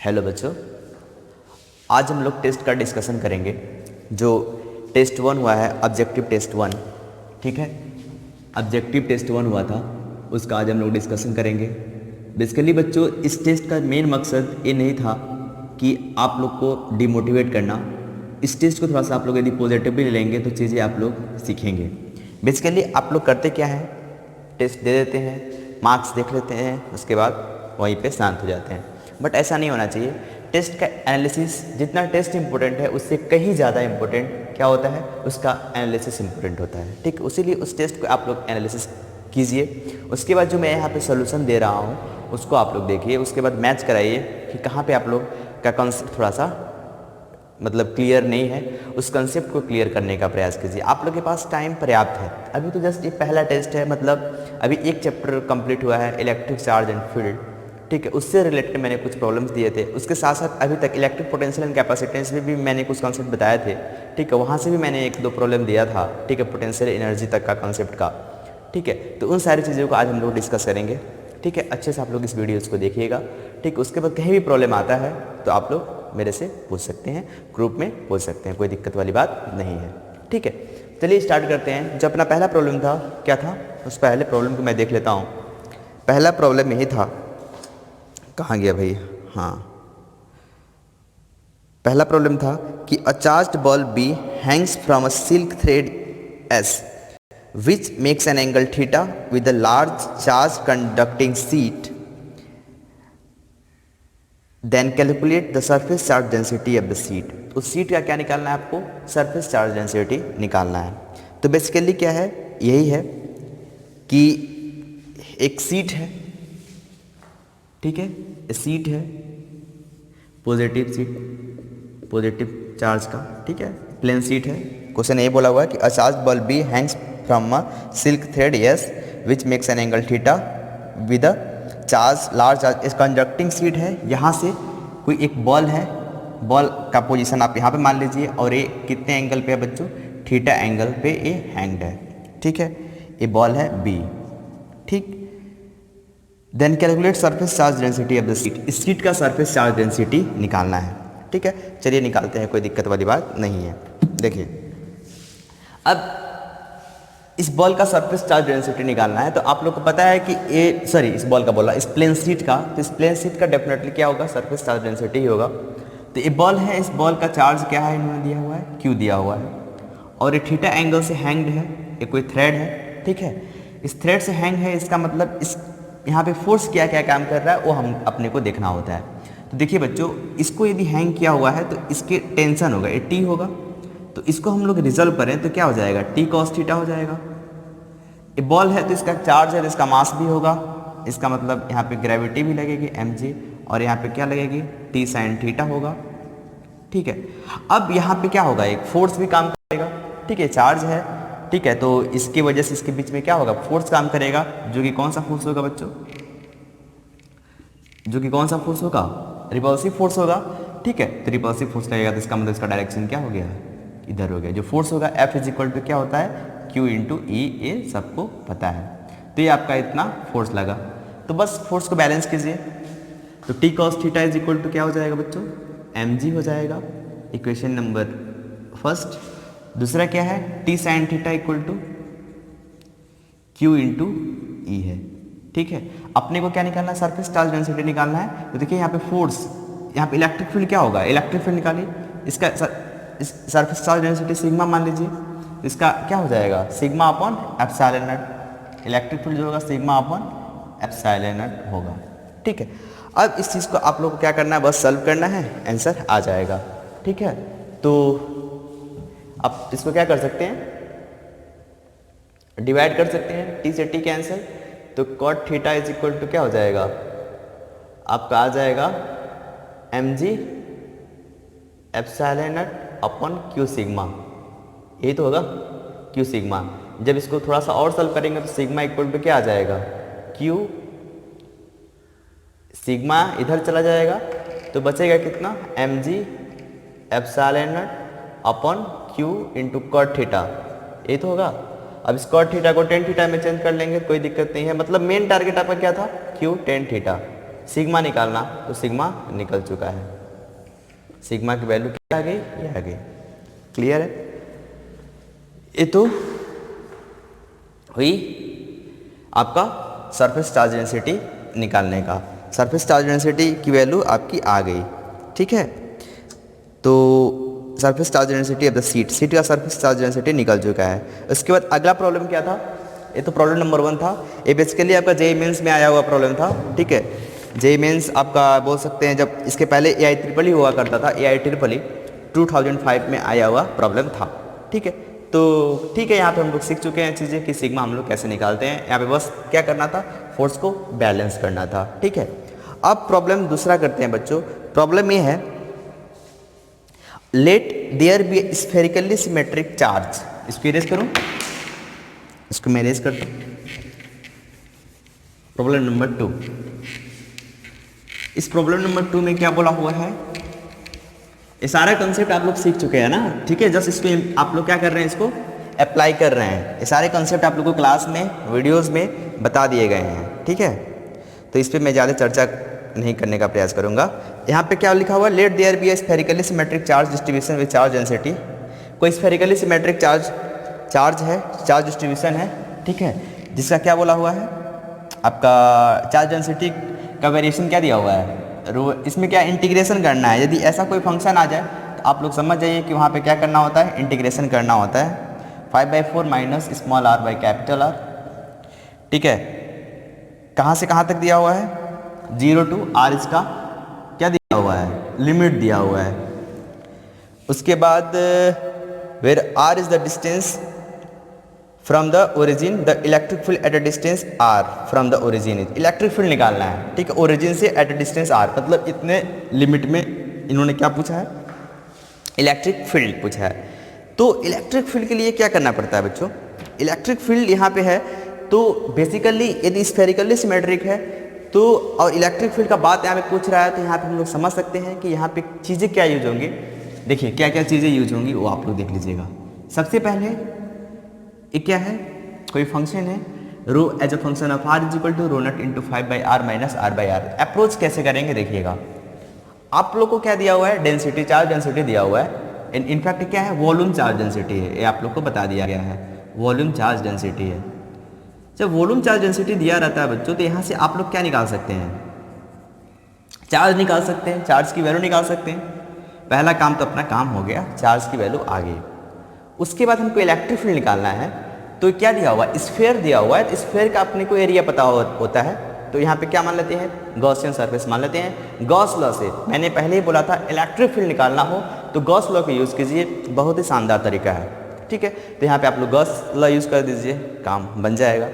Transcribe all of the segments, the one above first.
Hello बच्चों, आज हम लोग टेस्ट का डिस्कशन करेंगे। जो टेस्ट 1 हुआ है, ऑब्जेक्टिव टेस्ट 1, ठीक है। ऑब्जेक्टिव टेस्ट 1 हुआ था, उसका आज हम लोग डिस्कशन करेंगे। बेसिकली बच्चों, इस टेस्ट का मेन मकसद ये नहीं था कि आप लोग को डिमोटिवेट करना। इस टेस्ट को थोड़ा सा आप लोग यदि पॉजिटिवली लेंगे तो चीज़ें आप लोग सीखेंगे। बेसिकली आप लोग करते क्या है, टेस्ट दे देते हैं, मार्क्स देख लेते हैं, उसके बाद वहीं पे शांत हो जाते हैं। बट ऐसा नहीं होना चाहिए। टेस्ट का एनालिसिस, जितना टेस्ट इंपॉर्टेंट है उससे कहीं ज़्यादा इंपॉर्टेंट क्या होता है, उसका एनालिसिस इंपॉर्टेंट होता है, ठीक। उसीलिए उस टेस्ट को आप लोग एनालिसिस कीजिए। उसके बाद जो मैं यहाँ पे सोल्यूशन दे रहा हूँ उसको आप लोग देखिए, उसके बाद मैच कराइए कि कहाँ पे आप लोग का कॉन्सेप्ट थोड़ा सा मतलब क्लियर नहीं है, उस कंसेप्ट को क्लियर करने का प्रयास कीजिए। आप लोग के पास टाइम पर्याप्त है। अभी तो जस्ट ये पहला टेस्ट है, मतलब अभी एक चैप्टर कंप्लीट हुआ है, इलेक्ट्रिक चार्ज एंड फील्ड, ठीक है। उससे रिलेटेड मैंने कुछ प्रॉब्लम्स दिए थे। उसके साथ साथ अभी तक इलेक्ट्रिक पोटेंशियल एंड कैपेसिटेंस में भी मैंने कुछ कॉन्सेप्ट बताए थे, ठीक है। वहाँ से भी मैंने 1-2 प्रॉब्लम दिया था, ठीक है, पोटेंशियल एनर्जी तक का कॉन्सेप्ट का, ठीक है। तो उन सारी चीज़ों को आज हम लोग डिस्कस करेंगे, ठीक है। अच्छे से आप लोग इस वीडियोज़ को देखिएगा, ठीक। उसके बाद कहीं भी प्रॉब्लम आता है तो आप लोग मेरे से पूछ सकते हैं, ग्रुप में पूछ सकते हैं, कोई दिक्कत वाली बात नहीं है, ठीक है। चलिए स्टार्ट करते हैं। जो अपना पहला प्रॉब्लम था, क्या था, उस पहले प्रॉब्लम को मैं देख लेता हूँ। पहला प्रॉब्लम यही था, कहाँ गया भाई, हाँ, पहला प्रॉब्लम था कि a charged ball B hangs from a silk thread S which makes an angle theta with a large charge conducting sheet. Then calculate the surface charge density of the sheet. तो sheet का क्या निकालना है आपको, surface charge density निकालना है। तो basically क्या है, यही है कि एक शीट है, ठीक है, शीट है, पॉजिटिव शीट, पॉजिटिव चार्ज का, ठीक है, प्लेन शीट है। क्वेश्चन ये बोला हुआ है कि a charge ball B hangs from a silk thread as which makes an angle theta with a charge large charge इस कंडक्टिंग शीट है। यहाँ से कोई एक बॉल है, बॉल का पोजीशन आप यहाँ पे मान लीजिए, और ये कितने एंगल पे है बच्चों, थीटा एंगल पे ये हैंग्ड है, ठीक है। ये बॉल है बी, ठीक। Then calculate surface charge density of the sheet. इस शीट का सरफेस चार्ज डेंसिटी निकालना है, ठीक है। चलिए निकालते हैं, कोई दिक्कत वाली बात नहीं है। देखिए, अब इस बॉल का सरफेस चार्ज डेंसिटी निकालना है, तो आप लोग को पता है कि ये, सॉरी, इस बॉल का बोला, इस प्लेन शीट का, तो इस प्लेन शीट का डेफिनेटली क्या होगा, सरफेस चार्ज डेंसिटी ही होगा। तो ये बॉल है, इस बॉल का चार्ज क्या है, इन्होंने दिया हुआ है, क्यू दिया हुआ है, और ये थीटा एंगल से हैंग्ड है, ये कोई थ्रेड है, ठीक है। इस थ्रेड से हैंग है, इसका मतलब इस यहाँ पे फोर्स क्या क्या काम कर रहा है वो हम अपने को देखना होता है। तो देखिए बच्चों, इसको यदि हैंग किया हुआ है तो इसके टेंशन होगा, ये टी होगा, तो इसको हम लोग रिजल्व करें तो क्या हो जाएगा, टी कॉस थीटा हो जाएगा। ये बॉल है तो इसका चार्ज है तो इसका मास भी होगा, इसका मतलब यहाँ पे ग्रेविटी भी लगेगी mg, और यहाँ पे क्या लगेगी, टी साइन थीटा होगा, ठीक है। अब यहाँ पे क्या होगा, एक फोर्स भी काम करेगा, ठीक है, चार्ज है, ठीक है। तो इसकी वजह से इसके बीच में क्या होगा, फोर्स काम करेगा, जो कि कौन सा फोर्स होगा बच्चों, जो कि कौन सा फोर्स होगा, रिपल्सिव फोर्स होगा, ठीक है। तो रिपल्सिव फोर्स लगेगा तो इसका मतलब इसका डायरेक्शन क्या हो गया, इधर हो गया। जो फोर्स होगा F इज इक्वल टू क्या होता है, Q इंटू ई, ये सबको पता है। तो ये आपका इतना फोर्स लगा, तो बस फोर्स को बैलेंस कीजिए। तो T cos theta is equal to क्या हो जाएगा बच्चों, mg हो जाएगा, इक्वेशन नंबर फर्स्ट। दूसरा क्या है, T sine theta equal to Q into E है, ठीक है। अपने को क्या निकालना है, सरफेस चार्ज डेंसिटी निकालना है। तो देखिए यहाँ पे फोर्स, यहाँ पे इलेक्ट्रिक फील्ड क्या होगा, इलेक्ट्रिक फील्ड निकालिए, इसका सरफेस चार्ज डेंसिटी सिग्मा मान लीजिए, इसका क्या हो जाएगा, sigma upon epsilon not. Electric field जो होगा सिग्मा अपॉन एप्सिलॉन नॉट होगा, ठीक है। अब इस चीज़ को आप लोग को क्या करना है, बस सॉल्व करना है, आंसर आ जाएगा, ठीक है। तो आप इसको क्या कर सकते हैं, डिवाइड कर सकते हैं, टी से टी कैंसिल, तो cot theta is equal to क्या हो जाएगा, आपका आ जाएगा mg epsilon naught upon Q sigma, यही तो होगा, क्यू सिग्मा। जब इसको थोड़ा सा और सॉल्व करेंगे तो सिग्मा इक्वल टू क्या आ जाएगा, क्यू, सिग्मा इधर चला जाएगा तो बचेगा कितना, mg epsilon naught upon Q into cot theta, ये तो होगा। अब इस कॉट थीटा को टेन थीटा में चेंज कर लेंगे, कोई दिक्कत नहीं है। मतलब मेन टारगेट आपका क्या था, क्यू टेन थीटा, सिग्मा निकालना, तो सिग्मा निकल चुका है, सिग्मा की वैल्यू क्या आ गई, ये आ गई। क्लियर है? ये तो हुई आपका सरफेस चार्ज डेंसिटी निकालने का। सरफेस चार्ज डेंसिटी की वैल्यू आपकी आ गई, ठीक है। तो surface charge density of the seat का सरफेस चार्ज डेंसिटी निकल चुका है। उसके बाद अगला प्रॉब्लम क्या था, ये तो प्रॉब्लम नंबर 1 था। ये बेसिकली आपका जेईई मेंस में आया हुआ प्रॉब्लम था, ठीक है। जेईई मेंस आपका बोल सकते हैं, जब इसके पहले AI-EEE हुआ करता था, AI-EEE 2005 में आया हुआ प्रॉब्लम था, ठीक है। तो ठीक है, यहाँ पे हम लोग सीख चुके हैं चीज़ें कि सिग्मा हम लोग कैसे निकालते हैं। यहाँ पे बस क्या करना था, फोर्स को बैलेंस करना था, ठीक है। अब प्रॉब्लम दूसरा करते हैं बच्चों। प्रॉब्लम ये है, let there be spherically symmetric charge. इसको इरेज करूँ, इसको मैं इरेज करता हूँ। प्रॉब्लम नंबर 2, इस प्रॉब्लम नंबर 2 में क्या बोला हुआ है, ये सारा कंसेप्ट आप लोग सीख चुके हैं ना, ठीक है। जस्ट इसमें आप लोग क्या कर रहे हैं, इसको अप्लाई कर रहे हैं। ये सारे कंसेप्ट आप लोग को क्लास में, वीडियोस में बता दिए गए हैं, ठीक है। तो इस पर मैं ज़्यादा चर्चा नहीं करने का प्रयास करूंगा। यहाँ पे क्या लिखा हुआ है, let there be a spherically symmetric charge distribution with charge density. कोई स्फेरिकली सिमेट्रिक चार्ज है, चार्ज डिस्ट्रीब्यूशन है, ठीक है, जिसका क्या बोला हुआ है, आपका चार्ज डेंसिटी का वेरिएशन क्या दिया हुआ है, इसमें क्या इंटीग्रेशन करना है। यदि ऐसा कोई फंक्शन आ जाए तो आप लोग समझ जाइए कि वहाँ पे क्या करना होता है, इंटीग्रेशन करना होता है। 5/4 minus small r by capital R, ठीक है। कहाँ से कहाँ तक दिया हुआ है, 0 to r, इसका क्या दिया हुआ है, लिमिट दिया हुआ है। उसके बाद where r is the distance from the origin, the electric field at a distance r from the origin is. Electric field निकालना है, ठीक है, ओरिजिन से एट अ डिस्टेंस r, मतलब इतने लिमिट में इन्होंने क्या पूछा है, इलेक्ट्रिक फील्ड पूछा है। तो इलेक्ट्रिक फील्ड के लिए क्या करना पड़ता है बच्चों, इलेक्ट्रिक फील्ड यहाँ पे है, तो बेसिकली यदि स्फेरिकली सिमेट्रिक है तो, और इलेक्ट्रिक फील्ड का बात यहाँ पे पूछ रहा है, तो यहाँ पे हम लोग समझ सकते हैं कि यहाँ पे चीज़ें क्या यूज होंगी। देखिए क्या क्या चीज़ें यूज होंगी वो आप लोग देख लीजिएगा। सबसे पहले ये क्या है, कोई फंक्शन है, rho as a function of r is equal to rho naught into 5/r minus r/r। Approach कैसे करेंगे देखिएगा। आप लोग को क्या दिया हुआ है, डेंसिटी, चार्ज डेंसिटी दिया हुआ है। इनफैक्ट क्या है, वॉल्यूम चार्ज डेंसिटी है, ये आप लोग को बता दिया गया है, वॉल्यूम चार्ज डेंसिटी है। जब वॉल्यूम चार्ज डेंसिटी दिया रहता है बच्चों, तो यहाँ से आप लोग क्या निकाल सकते हैं, चार्ज निकाल सकते हैं, चार्ज की वैल्यू निकाल सकते हैं। पहला काम तो अपना काम हो गया, चार्ज की वैल्यू आ गई। उसके बाद हमको इलेक्ट्रिक फील्ड निकालना है, तो क्या दिया हुआ है, स्फीयर दिया हुआ है। तो स्फीयर का अपने को एरिया पता होता है, तो यहाँ पे क्या मान लेते हैं, गॉसियन सरफेस मान लेते हैं। गॉस लॉ से मैंने पहले ही बोला था, इलेक्ट्रिक फील्ड निकालना हो तो गॉस लॉ का यूज़ कीजिए, बहुत ही शानदार तरीका है, ठीक है। तो यहाँ पे आप लोग गॉस लॉ यूज़ कर दीजिए, काम बन जाएगा।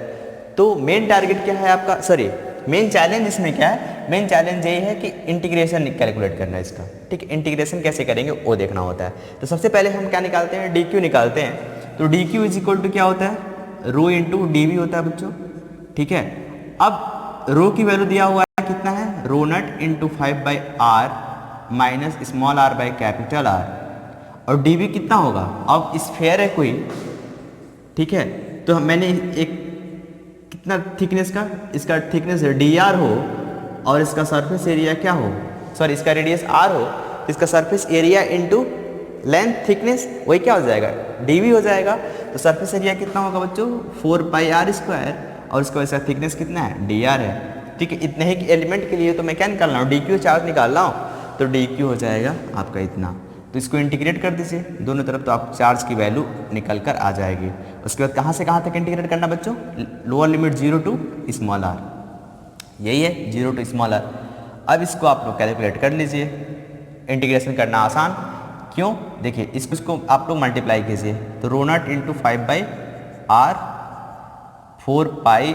तो मेन टारगेट क्या है आपका, सॉरी मेन चैलेंज इसमें क्या है, मेन चैलेंज यही है कि इंटीग्रेशन कैलकुलेट करना है इसका, ठीक है। इंटीग्रेशन कैसे करेंगे वो देखना होता है। तो सबसे पहले हम क्या निकालते हैं, डी क्यू निकालते हैं। तो D Q is equal to क्या होता है, रो इंटू डी वी होता है बच्चों, ठीक है। अब रो की वैल्यू दिया हुआ है कितना है, rho naught into 5/r minus small r by capital R, और डी वी कितना होगा, अब स्फीयर है कोई, ठीक है। तो मैंने एक कितना थिकनेस का, इसका थिकनेस dr हो और इसका सरफेस एरिया क्या हो, सॉरी इसका रेडियस r हो, तो इसका surface area into length thickness वही क्या हो जाएगा, dv हो जाएगा। तो सरफेस एरिया कितना होगा बच्चों, 4πr², और इसका वैसा थिकनेस कितना है, dr है, ठीक है। इतने ही एलिमेंट के लिए तो मैं क्या निकाल रहा हूँ, dq चार्ज निकाल रहा हूँ, तो dq हो जाएगा आपका इतना। तो इसको इंटीग्रेट कर दीजिए दोनों तरफ, तो आप चार्ज की वैल्यू निकल कर आ जाएगी। उसके बाद कहाँ से कहाँ तक इंटीग्रेट करना बच्चों, lower limit 0 to small r, यही है 0 to स्मॉल r। अब इसको आप लोग कैलकुलेट कर लीजिए, इंटीग्रेशन करना आसान क्यों, देखिए इसको आप लोग मल्टीप्लाई कीजिए, तो रो naught into 5/r 4πr²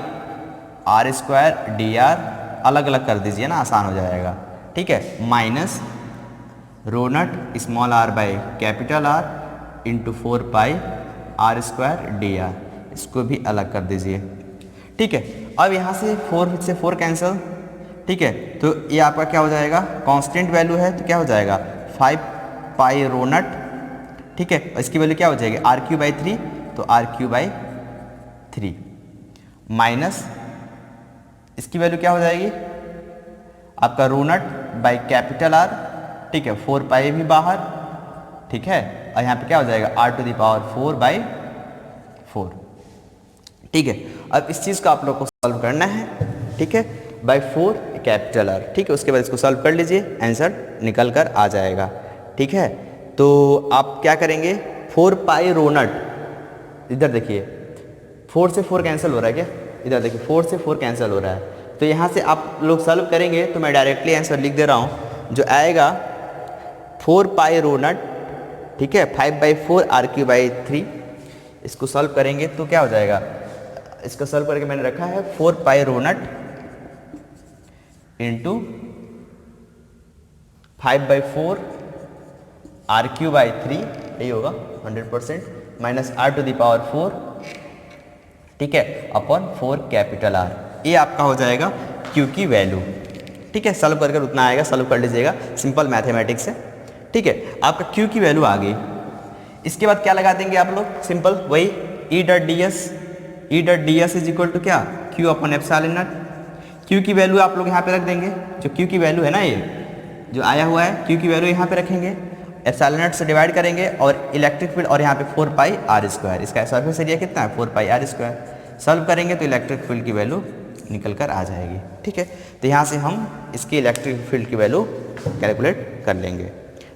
dr, अलग अलग कर दीजिए ना, आसान हो जाएगा, ठीक है, minus rho naught small r by capital R into 4πr² dr, इसको भी अलग कर दीजिए, ठीक है। अब यहाँ से 4 से 4 कैंसिल, ठीक है। तो ये आपका क्या हो जाएगा, कांस्टेंट वैल्यू है, तो क्या हो जाएगा 5π रो नट, ठीक है। इसकी वैल्यू क्या हो जाएगी, r³/3, तो r³/3 माइनस इसकी वैल्यू क्या हो जाएगी, आपका रो नट बाई कैपिटल आर, ठीक है, 4 पाई भी बाहर, ठीक है, और यहाँ पे क्या हो जाएगा r टू द पावर 4/4, ठीक है। अब इस चीज़ को आप लोग को सॉल्व करना है, ठीक है, बाई 4 कैपिटल आर, ठीक है। उसके बाद इसको सॉल्व कर लीजिए, आंसर निकल कर आ जाएगा, ठीक है। तो आप क्या करेंगे, 4 पाई रो नट, इधर देखिए 4 से 4 कैंसिल हो रहा है क्या, इधर देखिए 4 से 4 कैंसिल हो रहा है, तो यहाँ से आप लोग सॉल्व करेंगे तो मैं डायरेक्टली आंसर लिख दे रहा हूँ, जो आएगा 4 पाई रो नट, ठीक है, 5/4 RQ/3। इसको सॉल्व करेंगे तो क्या हो जाएगा, इसको सॉल्व करके मैंने रखा है 4 पाई रो नट इंटू 5/4 RQ/3, यही होगा 100%, minus r to the power 4, ठीक है, अपॉन 4 कैपिटल R। ये आपका हो जाएगा Q की वैल्यू, ठीक है। सॉल्व करके उतना आएगा, सॉल्व कर लीजिएगा, सिंपल मैथमेटिक्स है, ठीक है। आपका Q की वैल्यू आ गई, इसके बाद क्या लगा देंगे आप लोग, सिंपल वही E dot D S is equal to क्या, Q upon epsilon naught. Q की वैल्यू आप लोग यहाँ पे रख देंगे, जो Q की वैल्यू है ना, ये जो आया हुआ है Q की वैल्यू यहाँ पे रखेंगे, एप्सिलॉन नॉट से डिवाइड करेंगे और इलेक्ट्रिक फील्ड, और यहाँ पे 4 पाई आर स्क्वायर, इसका सरफेस एरिया कितना है 4 पाई आर स्क्वायर। सॉल्व करेंगे तो इलेक्ट्रिक फील्ड की वैल्यू निकल कर आ जाएगी, ठीक है। तो यहाँ से हम इसकी इलेक्ट्रिक फील्ड की वैल्यू कैलकुलेट कर लेंगे,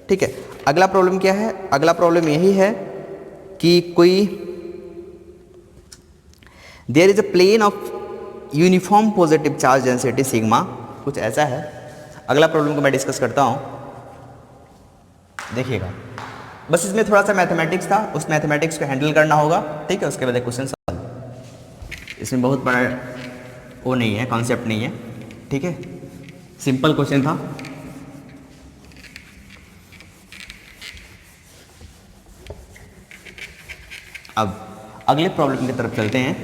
ठीक है। अगला प्रॉब्लम क्या है, अगला प्रॉब्लम यही है कि कोई there is a plane of uniform positive charge density sigma, कुछ ऐसा है। अगला प्रॉब्लम को मैं डिस्कस करता हूँ, देखिएगा, बस इसमें थोड़ा सा मैथमेटिक्स था, उस मैथमेटिक्स को हैंडल करना होगा, ठीक है। उसके बाद एक क्वेश्चन सॉल्व, इसमें बहुत बड़ा वो नहीं है, कॉन्सेप्ट नहीं है, ठीक है, सिंपल क्वेश्चन था। अब अगले प्रॉब्लम की तरफ चलते हैं।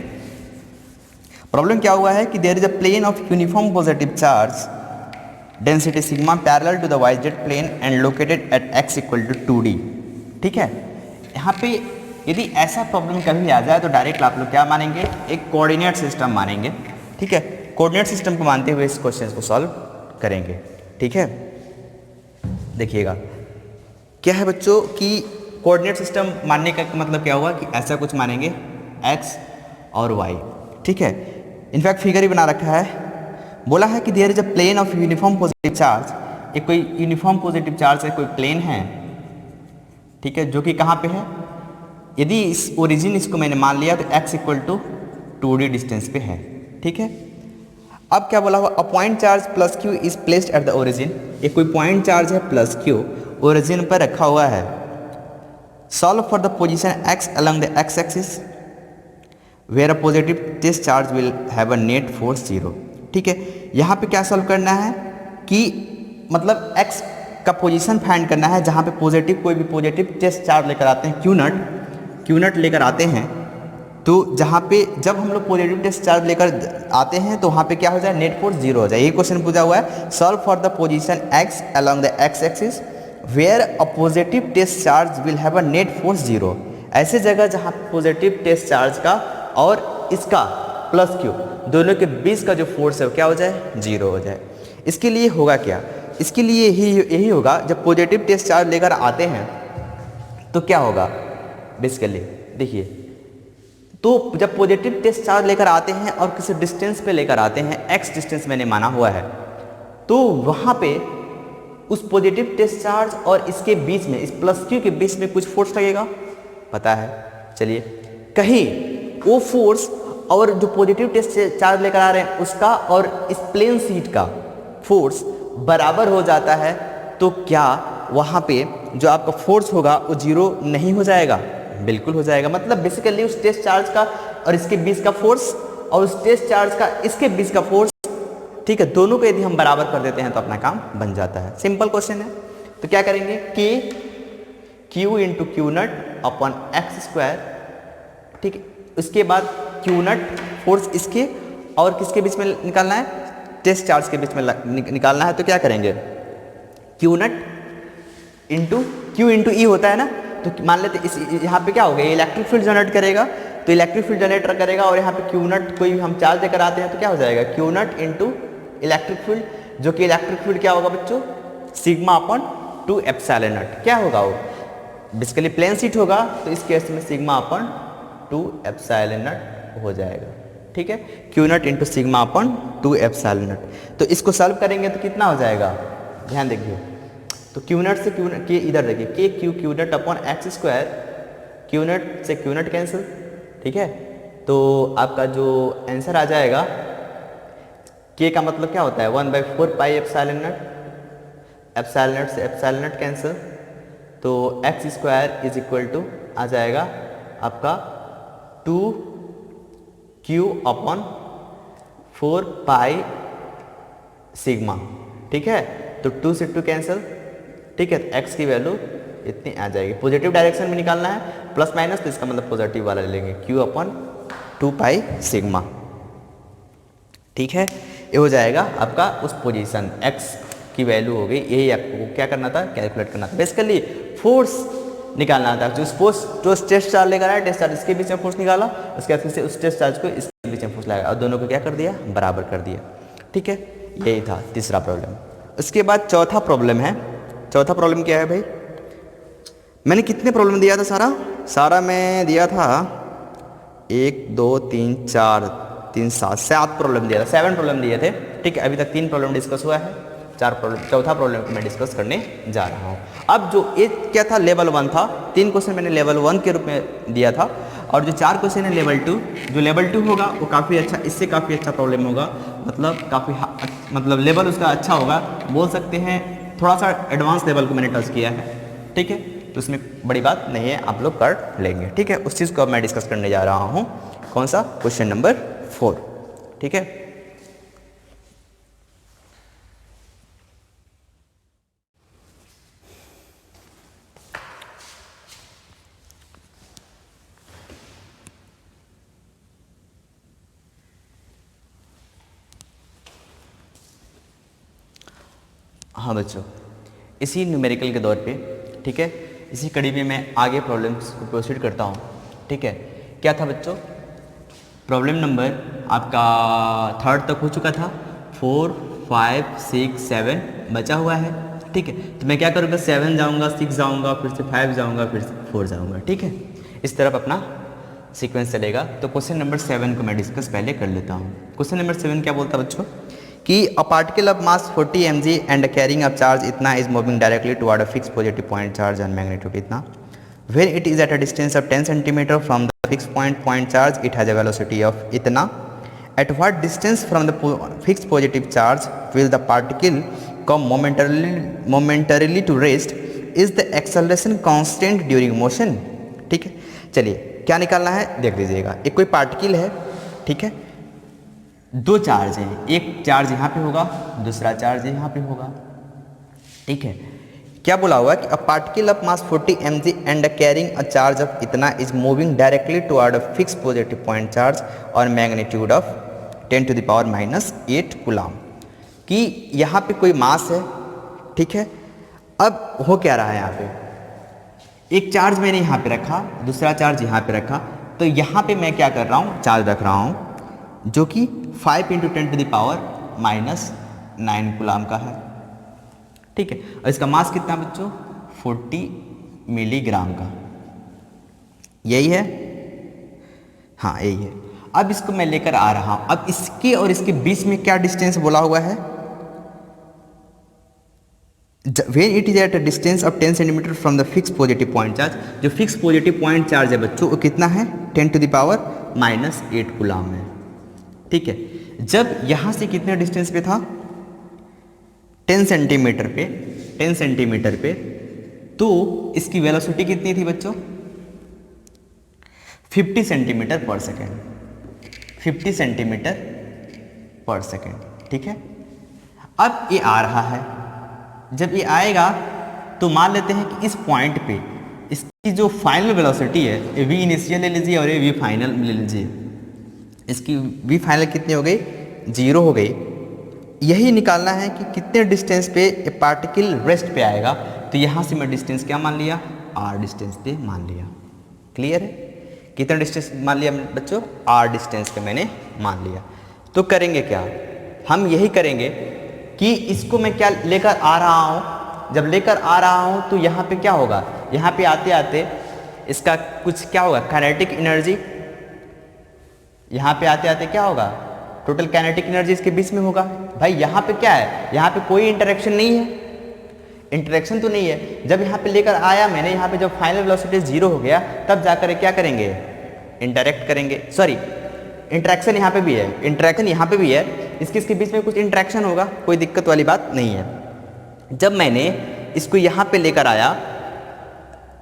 प्रॉब्लम क्या हुआ है कि there is a plane of uniform positive charge density sigma parallel to the Y Z plane and located at x equal to 2d, ठीक है। यहाँ पे यदि ऐसा प्रॉब्लम कभी आ जाए तो डायरेक्ट आप लोग क्या मानेंगे, एक कोऑर्डिनेट सिस्टम मानेंगे, ठीक है। कोऑर्डिनेट सिस्टम को मानते हुए इस क्वेश्चन को सॉल्व करेंगे, ठीक है। देखिएगा क्या है बच्चों कि कोऑर्डिनेट सिस्टम मानने का मतलब क्या हुआ कि ऐसा कुछ मानेंगे x और y, ठीक है। इनफैक्ट फिगर ही बना रखा है, बोला है कि there is a plane of uniform positive charge, एक कोई यूनिफॉर्म पॉजिटिव चार्ज है, कोई प्लेन है, ठीक है, जो कि कहाँ पे है, यदि इस ओरिजिन इसको मैंने मान लिया तो x equal to 2d distance पे है, ठीक है। अब क्या बोला हुआ, a point charge plus q is placed at the origin, एक कोई पॉइंट चार्ज है प्लस q ओरिजिन पर रखा हुआ है। Solve for the position x along the x axis where a positive test charge will have a net force 0, ठीक है। यहाँ पे क्या सॉल्व करना है कि मतलब x का पोजीशन फाइंड करना है जहाँ पे पॉजिटिव, कोई भी पॉजिटिव टेस्ट चार्ज लेकर आते हैं, क्यू नट लेकर आते हैं, तो जहाँ पे जब हम लोग पॉजिटिव टेस्ट चार्ज लेकर आते हैं तो वहाँ पे क्या हो जाए, नेट फोर्स 0 हो जाए। यही क्वेश्चन पूछा हुआ है, solve for the position x along the x axis where a positive test charge will have a net force 0, ऐसे जगह जहाँ पॉजिटिव टेस्ट चार्ज का और इसका प्लस q दोनों के बीच का जो फोर्स है वो क्या हो जाए, 0 हो जाए। इसके लिए होगा क्या, इसके लिए यही होगा, जब पॉजिटिव टेस्ट चार्ज लेकर आते हैं तो क्या होगा, बेसिकली देखिए, तो जब पॉजिटिव टेस्ट चार्ज लेकर आते हैं और किसी डिस्टेंस पे लेकर आते हैं, x डिस्टेंस मैंने माना हुआ है, तो वहाँ पे उस पॉजिटिव टेस्ट चार्ज और इसके बीच में, इस प्लस q के बीच में कुछ फोर्स लगेगा, पता है। चलिए, कहीं वो फोर्स और जो पॉजिटिव टेस्ट चार्ज लेकर आ रहे हैं उसका और इस प्लेन शीट का फोर्स बराबर हो जाता है, तो क्या वहाँ पे जो आपका फोर्स होगा वो 0 नहीं हो जाएगा, बिल्कुल हो जाएगा। मतलब बेसिकली उस टेस्ट चार्ज का और इसके बीच का फोर्स और उस टेस्ट चार्ज का इसके बीच का फोर्स, ठीक है, दोनों को यदि हम बराबर कर देते हैं तो अपना काम बन जाता है। सिंपल क्वेश्चन है। तो क्या करेंगे, k q इंटू क्यू नट अपॉन एक्स स्क्वायर, ठीक है। उसके बाद क्यू नट फोर्स इसके और किसके बीच में निकालना है, टेस्ट चार्ज के बीच में निकालना है। तो क्या करेंगे, Q naught into Q into E होता है ना, तो मान लेते इस यहाँ पे क्या होगा, ये इलेक्ट्रिक फील्ड जनरेट करेगा, तो इलेक्ट्रिक फील्ड जनरेटर करेगा और यहाँ पे क्यू नट कोई हम चार्ज लेकर आते हैं तो क्या हो जाएगा, Q naught into electric field जो कि इलेक्ट्रिक फील्ड क्या होगा बच्चों, सिग्मा अपॉन 2 एप्सिलॉन नॉट। क्या होगा वो, बेसिकली प्लेन शीट होगा तो इस केस में सिग्मा अपॉन 2 एप्सिलॉन नॉट हो जाएगा। ठीक है, Q not into sigma upon 2 epsilon not. तो इसको सॉल्व करेंगे तो कितना हो जाएगा, ध्यान देखिए, तो क्यू नॉट से क्यू के इधर देखिए, के Q not upon x square, Q not से क्यू नॉट कैंसिल। ठीक है, तो आपका जो आंसर आ जाएगा, के का मतलब क्या होता है 1/4 pi epsilon naught, epsilon naught से एप्सिलॉन नॉट कैंसिल, तो X square is equal to आ जाएगा आपका 2q अपॉन 4 पाई सिग्मा। ठीक है, तो 2 से 2 कैंसिल। ठीक है, तो x की वैल्यू इतनी आ जाएगी। पॉजिटिव डायरेक्शन में निकालना है, प्लस माइनस, तो इसका मतलब पॉजिटिव वाला ले लेंगे, q अपॉन 2 पाई सिग्मा। ठीक है, ये हो जाएगा आपका उस पोजीशन x की वैल्यू हो गई। यही आपको क्या करना था, कैलकुलेट करना था। बेसिकली फोर्स निकालना था, जो फोर्स जो स्ट्रेस चार्ज लेकर आया, टेस्ट चार्ज इसके बीच में फोर्स निकाला, उसके बाद फिर से उस स्ट्रेस चार्ज को इसके बीच में फोर्स लगाया और दोनों को क्या कर दिया, बराबर कर दिया। ठीक है, यही था तीसरा प्रॉब्लम। उसके बाद चौथा प्रॉब्लम है। चौथा प्रॉब्लम क्या है भाई, मैंने कितने प्रॉब्लम दिया था, सारा मैं दिया था 1 2 3 4 3 7 प्रॉब्लम दिया था, 7 प्रॉब्लम दिए थे। ठीक है, अभी तक 3 प्रॉब्लम डिस्कस हुआ है, 4 प्रॉब्लम, चौथा प्रॉब्लम को मैं डिस्कस करने जा रहा हूँ। अब जो एक क्या था, लेवल 1 था, 3 क्वेश्चन मैंने लेवल 1 के रूप में दिया था, और जो 4 क्वेश्चन है लेवल 2, जो लेवल 2 होगा वो काफ़ी अच्छा, इससे काफ़ी अच्छा प्रॉब्लम होगा, मतलब काफ़ी मतलब लेवल उसका अच्छा होगा, बोल सकते हैं थोड़ा सा एडवांस लेवल को मैंने टच किया है। ठीक है, तो उसमें बड़ी बात नहीं है, आप लोग कर लेंगे। ठीक है, उस चीज़ को अब मैं डिस्कस करने जा रहा हूँ, कौन सा, क्वेश्चन नंबर 4। ठीक है, हाँ बच्चों, इसी न्यूमेरिकल के दौर पे, ठीक है, इसी कड़ी में मैं आगे प्रॉब्लम्स को प्रोसीड करता हूँ। ठीक है, क्या था बच्चों, प्रॉब्लम नंबर आपका 3rd तक हो चुका था, 4 5 6 7 बचा हुआ है। ठीक है, तो मैं क्या करूँगा, 7 जाऊँगा, 6 जाऊँगा, फिर से 5 जाऊँगा, फिर से 4 जाऊँगा। ठीक है, इस तरफ अपना सीक्वेंस चलेगा। तो क्वेश्चन नंबर 7 को मैं डिस्कस पहले कर लेता हूँ। क्वेश्चन नंबर 7 क्या बोलता है बच्चों, कि a particle of mass 40 mg and carrying a charge इतना is moving directly toward a fix positive point charge and magnitude इतना, when it is at a distance of 10 centimetre from the fix point charge it has a velocity of इतना, at what distance from the fix positive charge will the particle come momentarily to rest, is the acceleration constant during motion. ठीक है, चलिए क्या निकालना है देख लीजिएगा। एक कोई पार्टिकल है, ठीक है, 2 चार्ज हैं, एक चार्ज यहाँ पे होगा, दूसरा चार्ज यहाँ पे होगा। ठीक है, क्या बोला हुआ कि a particle of mass 40 mg and carrying a charge of इतना is moving directly toward a fix positive point charge और मैग्नीट्यूड ऑफ 10⁻⁻8 कूलम, कि यहाँ पे कोई मास है। ठीक है, अब हो क्या रहा है, यहाँ पे एक चार्ज मैंने यहाँ पे रखा, दूसरा चार्ज यहाँ पे रखा, तो यहाँ पे मैं क्या कर रहा हूँ, चार्ज रख रहा हूँ जो कि 5 × 10⁻⁹ कूलम का है। ठीक है, और इसका मास कितना बच्चों, 40 मिलीग्राम का, यही है, हाँ यही है। अब इसको मैं लेकर आ रहा हूं, अब इसके और इसके बीच में क्या डिस्टेंस बोला हुआ है, when it is at a distance of 10 centimetre from the fix positive point charge, जो फिक्स पॉजिटिव पॉइंट चार्ज है बच्चों वो कितना है, 10⁻⁻8 कूलम है। ठीक है, जब यहां से कितने डिस्टेंस पे था, 10 सेंटीमीटर पे, 10 सेंटीमीटर पे, तो इसकी वेलोसिटी कितनी थी बच्चों, 50 सेंटीमीटर पर सेकेंड, 50 सेंटीमीटर पर सेकेंड। ठीक है, अब ये आ रहा है, जब ये आएगा तो मान लेते हैं कि इस पॉइंट पे इसकी जो फाइनल वेलोसिटी है, वी इनिशियल ले लीजिए और ये वी फाइनल ले लीजिए, इसकी वी फाइनल कितनी हो गई, 0 हो गई। यही निकालना है कि कितने डिस्टेंस पे ये पार्टिकल रेस्ट पे आएगा, तो यहाँ से मैं डिस्टेंस क्या मान लिया, r डिस्टेंस पे मान लिया। क्लियर है, कितना डिस्टेंस मान लिया बच्चों, r डिस्टेंस पे मैंने मान लिया। तो करेंगे क्या, हम यही करेंगे कि इसको मैं क्या लेकर आ रहा हूँ, जब लेकर आ रहा हूँ तो यहाँ पे क्या होगा, यहाँ पे आते आते इसका कुछ क्या होगा, काइनेटिक एनर्जी, यहाँ पे आते आते क्या होगा, टोटल काइनेटिक एनर्जी इसके बीच में होगा। भाई यहाँ पे क्या है, यहाँ पे कोई इंटरेक्शन नहीं है, इंटरेक्शन तो नहीं है। जब यहाँ पे लेकर आया मैंने, यहाँ पे जब फाइनल वेलोसिटी 0 हो गया तब जाकर क्या करेंगे, इंटरेक्ट करेंगे, सॉरी इंटरेक्शन यहाँ पे भी है, इंटरेक्शन यहाँ पे भी है, इसके बीच में कुछ इंटरेक्शन होगा, कोई दिक्कत वाली बात नहीं है। जब मैंने इसको यहाँ पे लेकर आया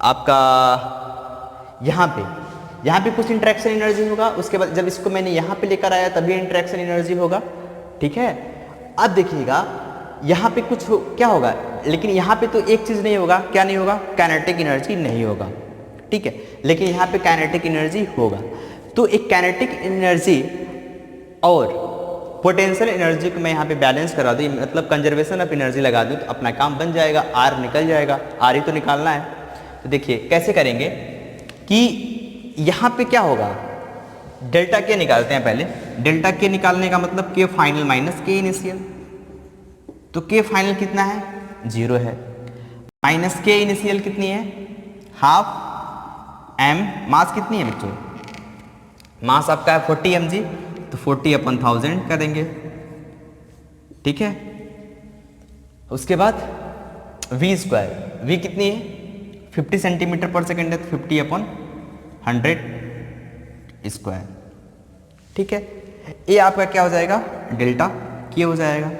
आपका, यहाँ पे कुछ इंटरेक्शन एनर्जी होगा, उसके बाद जब इसको मैंने यहाँ पे लेकर आया तभी इंटरेक्शन एनर्जी होगा, ठीक है। अब देखिएगा यहाँ पे कुछ क्या होगा, लेकिन यहाँ पे तो एक चीज़ नहीं होगा, क्या नहीं होगा, काइनेटिक एनर्जी नहीं होगा, ठीक है, लेकिन यहाँ पे काइनेटिक एनर्जी होगा। तो एक काइनेटिक एनर्जी और पोटेंशियल एनर्जी को मैं यहाँ पे बैलेंस करा दूँ, मतलब कंजर्वेशन ऑफ एनर्जी लगा दूँ तो अपना काम बन जाएगा, आर निकल जाएगा, आर ही तो निकालना है। तो देखिए कैसे करेंगे कि यहाँ पे क्या होगा, डेल्टा के निकालते हैं पहले। डेल्टा के निकालने का मतलब के फाइनल माइनस के इनिशियल, तो के फाइनल कितना है, 0 है, माइनस के इनिशियल कितनी है, हाफ एम, मास कितनी है बच्चों, मास आपका है 40 mg, तो 40/1000 कर देंगे, ठीक है। उसके बाद v स्क्वायर, v कितनी है 50 सेंटीमीटर पर सेकेंड है, तो 50/100 स्क्वायर, ठीक है। ये आपका क्या हो जाएगा, डेल्टा के हो जाएगा।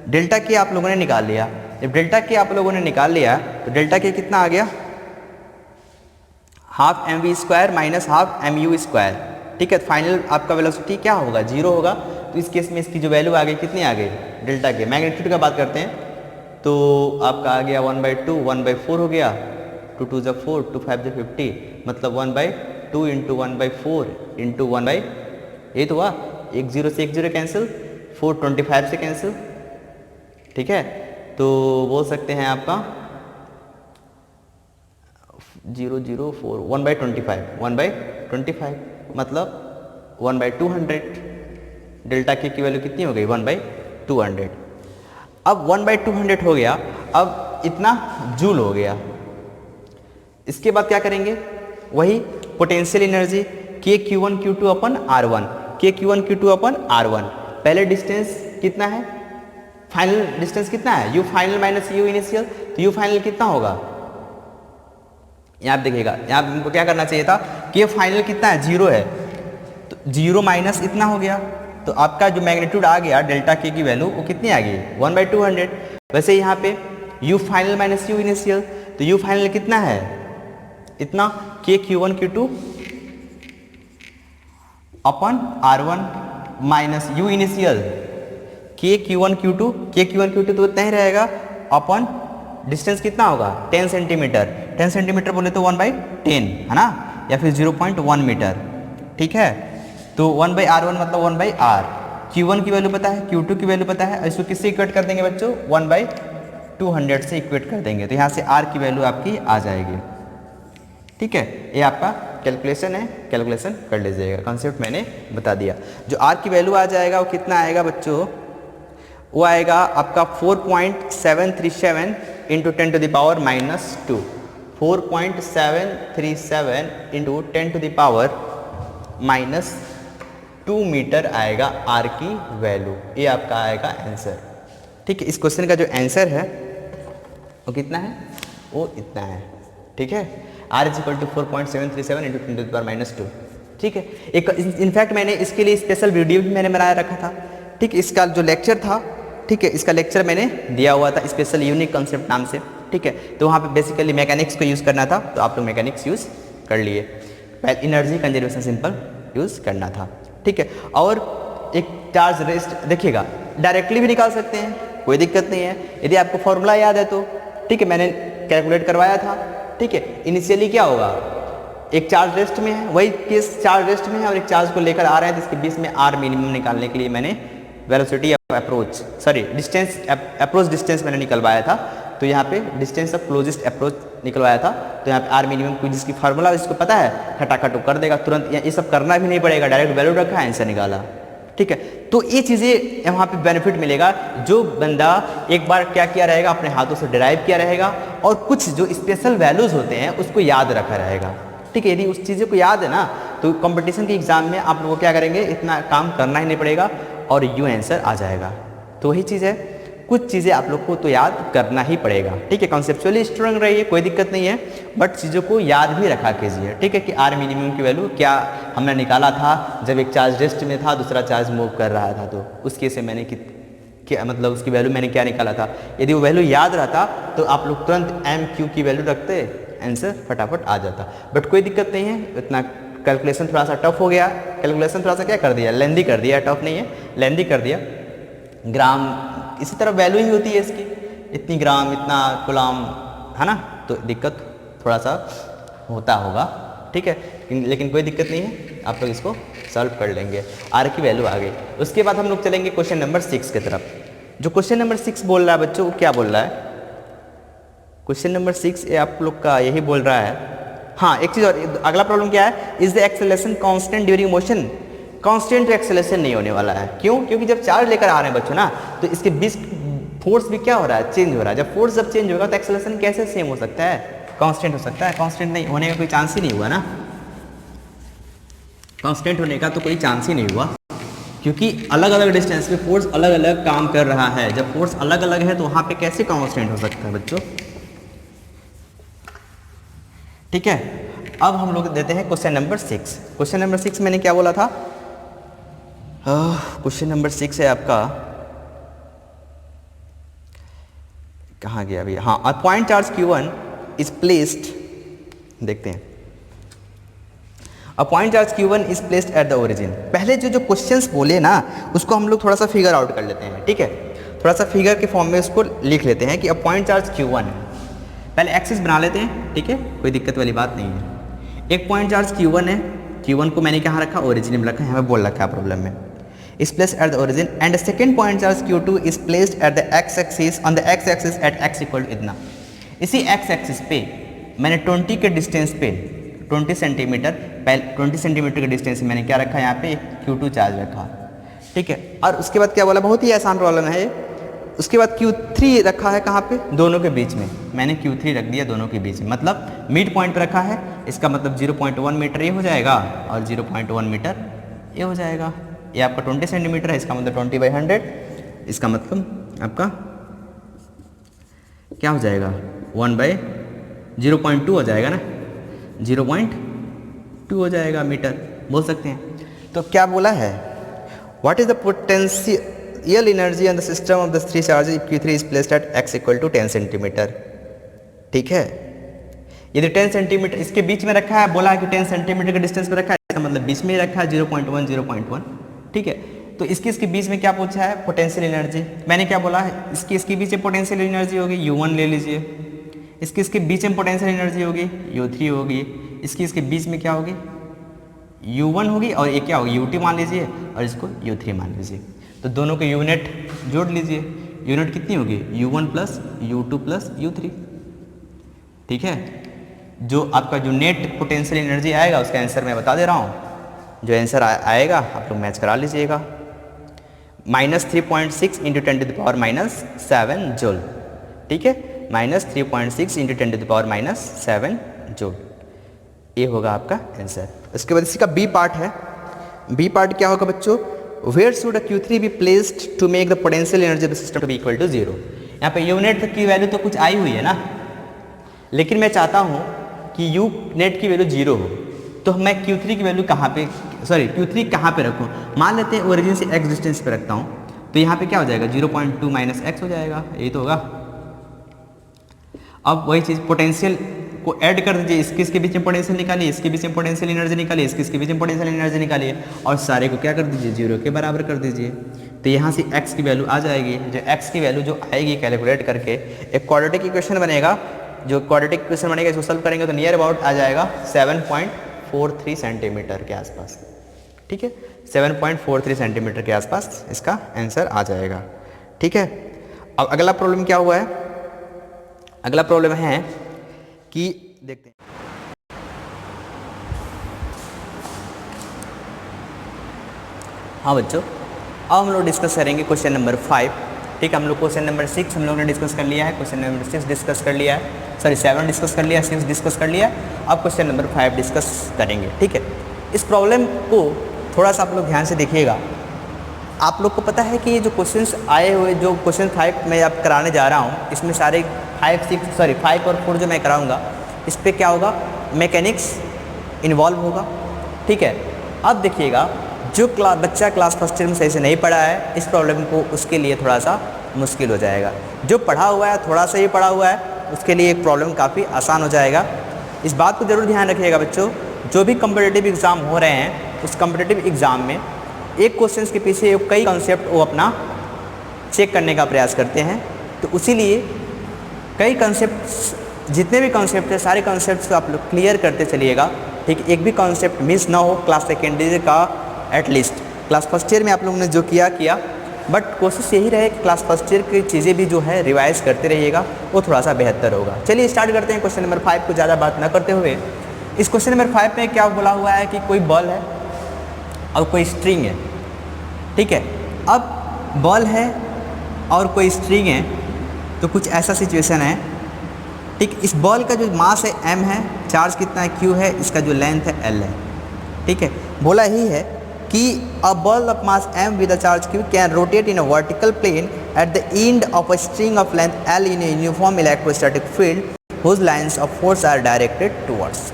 डेल्टा के आप लोगों ने निकाल लिया, जब डेल्टा के आप लोगों ने निकाल लिया तो डेल्टा के कितना आ गया, half M V square minus half M U square, ठीक है। फाइनल आपका वेलोसिटी क्या होगा, 0 होगा, तो इस केस में इसकी जो वैल्यू आ गई कितनी आ गई, डेल्टा के। मैग्नीट्यूड का बात करते हैं तो आपका आ गया 1/2, 1/4 हो गया, 2 2 = 4, 2 5 = 50, मतलब 1/2 इंटू 1/4 इंटू 1/, ये तो हुआ, 1 0 से 1 0 कैंसिल, 4 25 से कैंसिल, ठीक है। तो बोल सकते हैं आपका 0 0 4 1/25, 1/25 मतलब 1/200, डेल्टा के की वैल्यू कितनी हो गई, 1/200। अब 1/200 हो गया, अब इतना जूल हो गया। इसके बाद क्या करेंगे, वही पोटेंशियल एनर्जी के Q1 Q2 अपन R1, के Q1 Q2 अपन R1। पहले डिस्टेंस कितना है, फाइनल डिस्टेंस कितना है, you final minus you initial, तो यू फाइनल कितना होगा, यहाँ आप देखिएगा, यहाँ हमको क्या करना चाहिए था, कि फाइनल कितना है, 0 है, तो 0 माइनस इतना हो गया, तो आपका जो मैग्नीट्यूड आ गया डेल्टा के की वैल्यू वो कितनी आ गई, 1/200। वैसे यहाँ पे you final minus you initial, तो यू फाइनल कितना है, इतना, के Q1 Q2 upon R1 minus you initial, के Q1 Q2 तो इतना ही रहेगा, अपन डिस्टेंस कितना होगा, 10 सेंटीमीटर, 10 सेंटीमीटर बोले तो 1/10 है ना, या फिर 0.1 मीटर, ठीक है। तो 1/R1 मतलब 1/R, Q1 की वैल्यू पता है, Q2 की वैल्यू पता है, इसको किससे इक्वेट कर देंगे बच्चों, 1/200 से इक्वेट कर देंगे, तो यहाँ से R की वैल्यू आपकी आ जाएगी, ठीक है। ये आपका कैलकुलेशन है, कैलकुलेशन कर लीजिएगा, कॉन्सेप्ट मैंने बता दिया। जो R की वैल्यू आ जाएगा वो कितना आएगा बच्चों, वो आएगा आपका 4.737 इंटू 10⁻⁻², 4.737 इंटू 10⁻⁻² मीटर आएगा R की वैल्यू, ये आपका आएगा आंसर, ठीक है। इस क्वेश्चन का जो आंसर है वो कितना है, वो इतना है, ठीक है। R = 4.737 इंटू 10⁻², ठीक है। एक इनफैक्ट मैंने इसके लिए स्पेशल वीडियो भी मैंने बनाया रखा था, ठीक है। इसका जो लेक्चर था, ठीक है, इसका लेक्चर मैंने दिया हुआ था स्पेशल यूनिक कॉन्सेप्ट नाम से, ठीक है। तो वहाँ पे बेसिकली मैकेनिक्स को यूज़ करना था, तो आप लोग मैकेनिक्स यूज़ कर लिए, पहले एनर्जी कंजर्वेशन सिंपल यूज़ करना था, ठीक है। और एक चार्ज रेस्ट देखिएगा, डायरेक्टली भी निकाल सकते हैं, कोई दिक्कत नहीं है, यदि आपको फॉर्मूला याद है तो, ठीक है। मैंने कैलकुलेट करवाया था, ठीक है। इनिशियली क्या होगा, एक चार्ज रेस्ट में है, वही केस चार्ज रेस्ट में है और एक चार्ज को लेकर आ रहे हैं, तो इसके बीच में R मिनिमम निकालने के लिए मैंने velocity approach, sorry distance, approach distance मैंने निकलवाया था, तो यहाँ पे डिस्टेंस ऑफ क्लोजेस्ट अप्रोच निकलवाया था, तो यहाँ पे R मिनिमम को जिसकी फार्मूला इसको पता है, खटाखट कर देगा तुरंत, ये सब करना भी नहीं पड़ेगा, डायरेक्ट वैल्यू रखा है, आंसर निकाला, ठीक है। तो ये चीज़ें वहाँ पे बेनिफिट मिलेगा, जो बंदा एक बार क्या किया रहेगा, अपने हाथों से डिराइव किया रहेगा और कुछ जो स्पेशल वैल्यूज़ होते हैं उसको याद रखा रहेगा, ठीक है। यदि उस चीज़ों को याद है ना तो कंपटीशन के एग्जाम में आप लोगों को क्या करेंगे, इतना काम करना ही नहीं पड़ेगा और यू आंसर आ जाएगा। तो वही चीज़ है, कुछ चीज़ें आप लोग को तो याद करना ही पड़ेगा, ठीक है। कॉन्सेप्चुअली स्ट्रांग रहिए, कोई दिक्कत नहीं है, बट चीज़ों को याद भी रखा कीजिए, ठीक है। कि आर मिनिमम की वैल्यू क्या हमने निकाला था जब एक चार्ज रेस्ट में था, दूसरा चार्ज मूव कर रहा था, तो उस केस से मैंने क्या मतलब उसकी वैल्यू मैंने क्या निकाला था। यदि वो वैल्यू याद रहता तो आप लोग तुरंत एम क्यू की वैल्यू रखते, आंसर फटाफट आ जाता। बट कोई दिक्कत नहीं है, इतना कैलकुलेशन थोड़ा सा टफ हो गया, कैलकुलेशन थोड़ा सा क्या कर दिया, लेंदी कर दिया, टफ नहीं है, लेंदी कर दिया। ग्राम इसी तरह वैल्यू ही होती है इसकी, इतनी ग्राम, इतना कुलाम, है ना, तो दिक्कत थोड़ा सा होता होगा, ठीक है। लेकिन कोई दिक्कत नहीं है, आप लोग इसको सॉल्व कर लेंगे। आर की वैल्यू आ गई। उसके बाद हम लोग चलेंगे क्वेश्चन नंबर 6 की तरफ। जो क्वेश्चन नंबर 6 बोल रहा है बच्चों, वो क्या बोल रहा है, क्वेश्चन नंबर 6 ये आप लोग का यही बोल रहा है। हाँ, एक चीज़ और, अगला प्रॉब्लम क्या है, is the acceleration constant during motion. Constant acceleration नहीं होने वाला है, क्यों? क्योंकि जब चार्ज लेकर आ रहे हैं बच्चों ना, तो इसके बीच फोर्स भी क्या हो रहा है, चेंज हो रहा है। जब फोर्स जब चेंज होगा तो एक्सेलरेशन कैसे सेम हो सकता है, कांस्टेंट हो सकता है? कांस्टेंट नहीं होने का कोई चांस ही नहीं हुआ ना, कांस्टेंट होने का तो कोई चांस ही नहीं हुआ, क्योंकि अलग अलग डिस्टेंस पे फोर्स अलग अलग काम कर रहा है। जब फोर्स अलग अलग है तो वहाँ पे कैसे कांस्टेंट हो सकता है बच्चों, ठीक है। अब हम लोग देते हैं क्वेश्चन नंबर 6। क्वेश्चन नंबर 6 मैंने क्या बोला था, क्वेश्चन नंबर 6 है आपका, कहाँ गया अभी, हाँ, a point charge Q1 is placed, देखते हैं, a point charge Q1 is placed at the origin. पहले जो जो क्वेश्चंस बोले ना उसको हम लोग थोड़ा सा फिगर आउट कर लेते हैं, ठीक है। थोड़ा सा फिगर के फॉर्म में उसको लिख लेते हैं कि अ पॉइंट चार्ज Q1 है, पहले एक्सिस बना लेते हैं, ठीक है, कोई दिक्कत वाली बात नहीं है। एक पॉइंट चार्ज Q1 है, Q1 को मैंने कहाँ रखा, ओरिजिन में रखा है, हमें बोल रखा है प्रॉब्लम में, is placed at the origin and the second point charge Q2 is placed at the x-axis on the x-axis at x equal to इतना। इसी x-axis पे मैंने 20 के डिस्टेंस पे 20 सेंटीमीटर, पहले 20 सेंटीमीटर के डिस्टेंस में मैंने क्या रखा, यहाँ पे Q2 चार्ज रखा, ठीक है। और उसके बाद क्या बोला, बहुत ही आसान प्रॉब्लम है ये। उसके बाद Q3 रखा है कहाँ पे, दोनों के बीच में, मैंने Q3 रख दिया दोनों के बीच में, मतलब मिड पॉइंट पे रखा है, इसका मतलब 0.1 मीटर ये हो जाएगा और 0.1 मीटर ये हो जाएगा। ये आपका 20 सेंटीमीटर है, इसका मतलब 20/100, इसका मतलब आपका क्या हो जाएगा, 1/0.2 हो जाएगा ना, 0.2 हो जाएगा मीटर बोल सकते हैं। तो क्या बोला है, what is the potential energy on the system of the 3 charges if Q3 is placed at x equal to 10 centimeter, ठीक है। यदि 10 सेंटीमीटर इसके बीच में रखा है, बोला है कि 10 सेंटीमीटर के डिस्टेंस पे रखा है, इसका मतलब बीच में ही रखा है, 0.1 0.1, ठीक है। तो इसके बीच में क्या पूछा है, पोटेंशियल एनर्जी, मैंने क्या बोला है, इसके बीच में पोटेंशियल एनर्जी होगी U1 ले लीजिए, इसके बीच में पोटेंशियल एनर्जी होगी U3 होगी, इसके बीच में क्या होगी, U1 होगी, और ये क्या होगी, U2 मान लीजिए और इसको U3 मान लीजिए। तो दोनों के यूनिट जोड़ लीजिए, यूनिट कितनी होगी, U1 plus U2 plus U3, ठीक है। जो आपका जो नेट पोटेंशियल एनर्जी आएगा उसका आंसर मैं बता दे रहा हूँ, जो आंसर आएगा आप लोग मैच करा लीजिएगा, -3.6 इंटू 10⁻⁻7 जूल, ठीक है, -3.6 इंटू 10⁻⁻7 जूल, ये होगा आपका आंसर। इसके बाद इसी का बी पार्ट है, बी पार्ट क्या होगा बच्चों, where should Q3 be placed to make the potential energy of the system to be equal to 0। यहाँ पे यूनिट की वैल्यू तो कुछ आई हुई है ना, लेकिन मैं चाहता हूँ कि यू नेट की वैल्यू 0 हो, तो मैं Q3 की वैल्यू कहाँ पे, सॉरी Q3 कहाँ पे रखूँ, मान लेते हैं ओरिजिन से x डिस्टेंस पे रखता हूँ, तो यहाँ पे क्या हो जाएगा, 0.2 माइनस x हो जाएगा, यही तो होगा। अब वही चीज़ पोटेंशियल को ऐड कर दीजिए, इसके बीच में पोटेंशियल निकालिए, इसके बीच में पोटेंशियल एनर्जी निकालिए, इसके बीच में पोटेंशियल एनर्जी निकालिए, और सारे को क्या कर दीजिए, 0 के बराबर कर दीजिए। तो यहाँ से x की वैल्यू आ जाएगी, जो x की वैल्यू जो आएगी कैलकुलेट करके एक क्वाड्रेटिक इक्वेशन बनेगा, जो क्वाड्रेटिक इक्वेशन बनेगा इसको सॉल्व करेंगे तो नियर अबाउट आ जाएगा 7.43 सेंटीमीटर के आसपास, ठीक है, 7.43 सेंटीमीटर के आसपास इसका आंसर आ जाएगा, ठीक है। अब अगला प्रॉब्लम क्या हुआ है, अगला प्रॉब्लम है कि देखते हैं, हाँ बच्चों, अब हम लोग डिस्कस करेंगे क्वेश्चन नंबर 5। ठीक है, हम लोग क्वेश्चन नंबर 6 हम लोग ने डिस्कस कर लिया है, क्वेश्चन नंबर 6 डिस्कस कर लिया है, सॉरी 7 डिस्कस कर लिया, 6 डिस्कस कर लिया। अब क्वेश्चन नंबर 5 डिस्कस करेंगे। ठीक है, इस प्रॉब्लम को थोड़ा सा आप लोग ध्यान से देखिएगा। आप लोग को पता है कि ये जो क्वेश्चंस आए हुए, जो क्वेश्चन 5 मैं अब कराने जा रहा हूँ, इसमें सारे 5 और 4 जो मैं कराऊँगा, इस पर क्या होगा, मैकेनिक्स इन्वॉल्व होगा। ठीक है, अब देखिएगा, जो बच्चा क्लास फर्स्ट ईयर में सही से नहीं पढ़ा है, इस प्रॉब्लम को उसके लिए थोड़ा सा मुश्किल हो जाएगा। जो पढ़ा हुआ है, थोड़ा सा ही पढ़ा हुआ है, उसके लिए एक प्रॉब्लम काफ़ी आसान हो जाएगा। इस बात को ज़रूर ध्यान रखिएगा बच्चों, जो भी कम्पिटिटिव एग्ज़ाम हो रहे हैं, उस कम्पिटिटिव एग्ज़ाम में एक क्वेश्चन के पीछे कई कॉन्सेप्ट वो अपना चेक करने का प्रयास करते हैं। तो उसीलिए कई कॉन्सेप्ट, जितने भी कॉन्सेप्ट है, सारे कॉन्सेप्ट्स को आप लोग क्लियर करते चलिएगा। ठीक, एक भी कॉन्सेप्ट मिस ना हो क्लास सेकेंड ईयर का। एटलीस्ट क्लास फर्स्ट ईयर में आप लोगों ने जो किया, बट कोशिश यही रहे कि क्लास फर्स्ट ईयर की चीज़ें भी जो है रिवाइज करते रहिएगा, वो थोड़ा सा बेहतर होगा। चलिए स्टार्ट करते हैं क्वेश्चन नंबर 5 को ज़्यादा बात ना करते हुए। इस क्वेश्चन नंबर 5 में क्या बोला हुआ है कि कोई बॉल है और कोई स्ट्रिंग है। ठीक है, अब बॉल है और कोई स्ट्रिंग है, तो कुछ ऐसा सिचुएशन है। ठीक, इस बॉल का जो मास है m है, चार्ज कितना है q है, इसका जो लेंथ है l है। ठीक है, बोला ही है कि a ball of mass m with a charge q can rotate in a vertical plane at the end of a string of length l in a uniform electrostatic field whose lines of force are directed towards.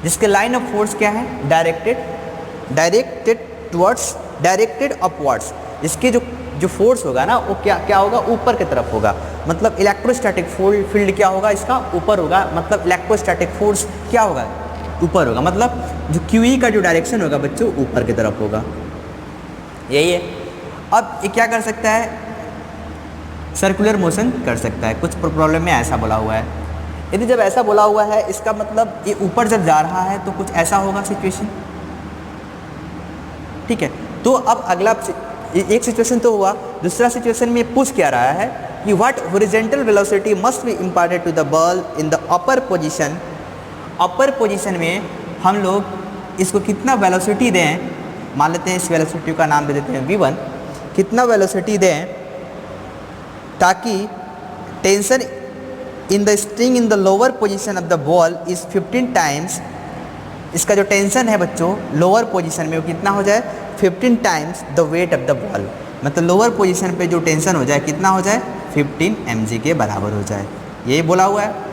जिसके line of force क्या है, directed towards, directed upwards. इसके जो force होगा ना, वो क्या होगा, ऊपर की तरफ होगा। मतलब इलेक्ट्रोस्टैटिक फील्ड क्या होगा, इसका ऊपर होगा। मतलब इलेक्ट्रोस्टैटिक फोर्स क्या होगा, ऊपर होगा। मतलब जो QE का जो डायरेक्शन होगा बच्चों, ऊपर की तरफ होगा। यही है। अब ये क्या कर सकता है, सर्कुलर मोशन कर सकता है। कुछ प्रॉब्लम में ऐसा बोला हुआ है। यदि जब ऐसा बोला हुआ है, इसका मतलब ये ऊपर जब जा रहा है तो कुछ ऐसा होगा सिचुएशन। ठीक है, तो अब अगला एक सिचुएशन तो हुआ, दूसरा सिचुएशन में पूछ क्या रहा है कि what horizontal velocity must be imparted to the ball in the upper position. Upper position में हम लोग इसको कितना वेलोसिटी दें, मान लेते हैं इस वेलोसिटी का नाम दे देते हैं v1। कितना वेलोसिटी दें ताकि tension in the string in the lower position of the ball is 15 times. इसका जो टेंशन है बच्चों लोअर पोजीशन में, वो कितना हो जाए, 15 times the weight of the ball. मतलब लोअर पोजीशन पे जो टेंशन हो जाए, कितना हो जाए, 15 mg के बराबर हो जाए। यही बोला हुआ है।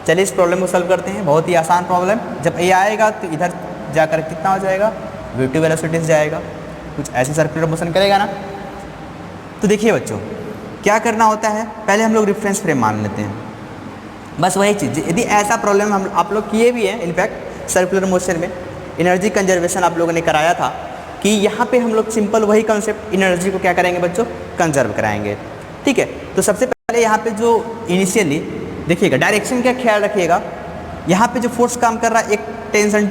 चलिए इस प्रॉब्लम को सॉल्व करते हैं। बहुत ही आसान प्रॉब्लम। जब ये आएगा तो इधर जाकर कितना हो जाएगा, v2 वेलोसिटी से जाएगा, कुछ ऐसे सर्कुलर मोशन करेगा ना। तो देखिए बच्चों, क्या करना होता है, पहले हम लोग रेफरेंस फ्रेम मान लेते हैं। बस वही चीज़, यदि ऐसा प्रॉब्लम हम आप लोग किए भी हैं, इनफैक्ट सर्कुलर मोशन में एनर्जी कंजर्वेशन आप लोगों ने कराया था, कि यहाँ पे हम लोग सिंपल वही कॉन्सेप्ट, एनर्जी को क्या करेंगे बच्चों, कंजर्व कराएंगे। ठीक है, तो सबसे पहले यहाँ पे जो इनिशियली देखिएगा, डायरेक्शन का ख्याल रखिएगा। यहाँ पे जो फोर्स काम कर रहा है, एक टेंशन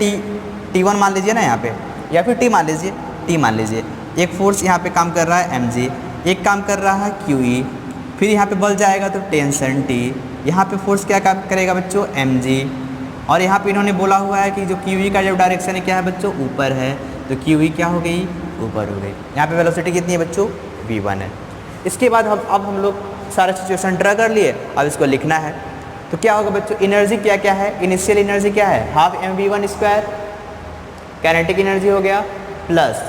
T1 मान लीजिए ना यहाँ पे, या फिर T मान लीजिए। एक फोर्स यहाँ पे काम कर रहा है mg, एक काम कर रहा है QE। फिर यहाँ पे बल जाएगा तो टेंशन T। यहाँ पे फोर्स क्या काम करेगा बच्चों, mg। और यहाँ पे इन्होंने बोला हुआ है कि जो QE का जो डायरेक्शन है क्या है बच्चों, ऊपर है। तो QE क्या हो गई, ऊपर हो गई। यहाँ पे वेलोसिटी कितनी है बच्चों, v1 है। इसके बाद अब हम लोग सारा सिचुएशन ड्रा कर लिए, अब इसको लिखना है। तो क्या होगा बच्चों, एनर्जी क्या क्या है, इनिशियल एनर्जी क्या है, हाफ mv1²। काइनेटिक एनर्जी हो गया, प्लस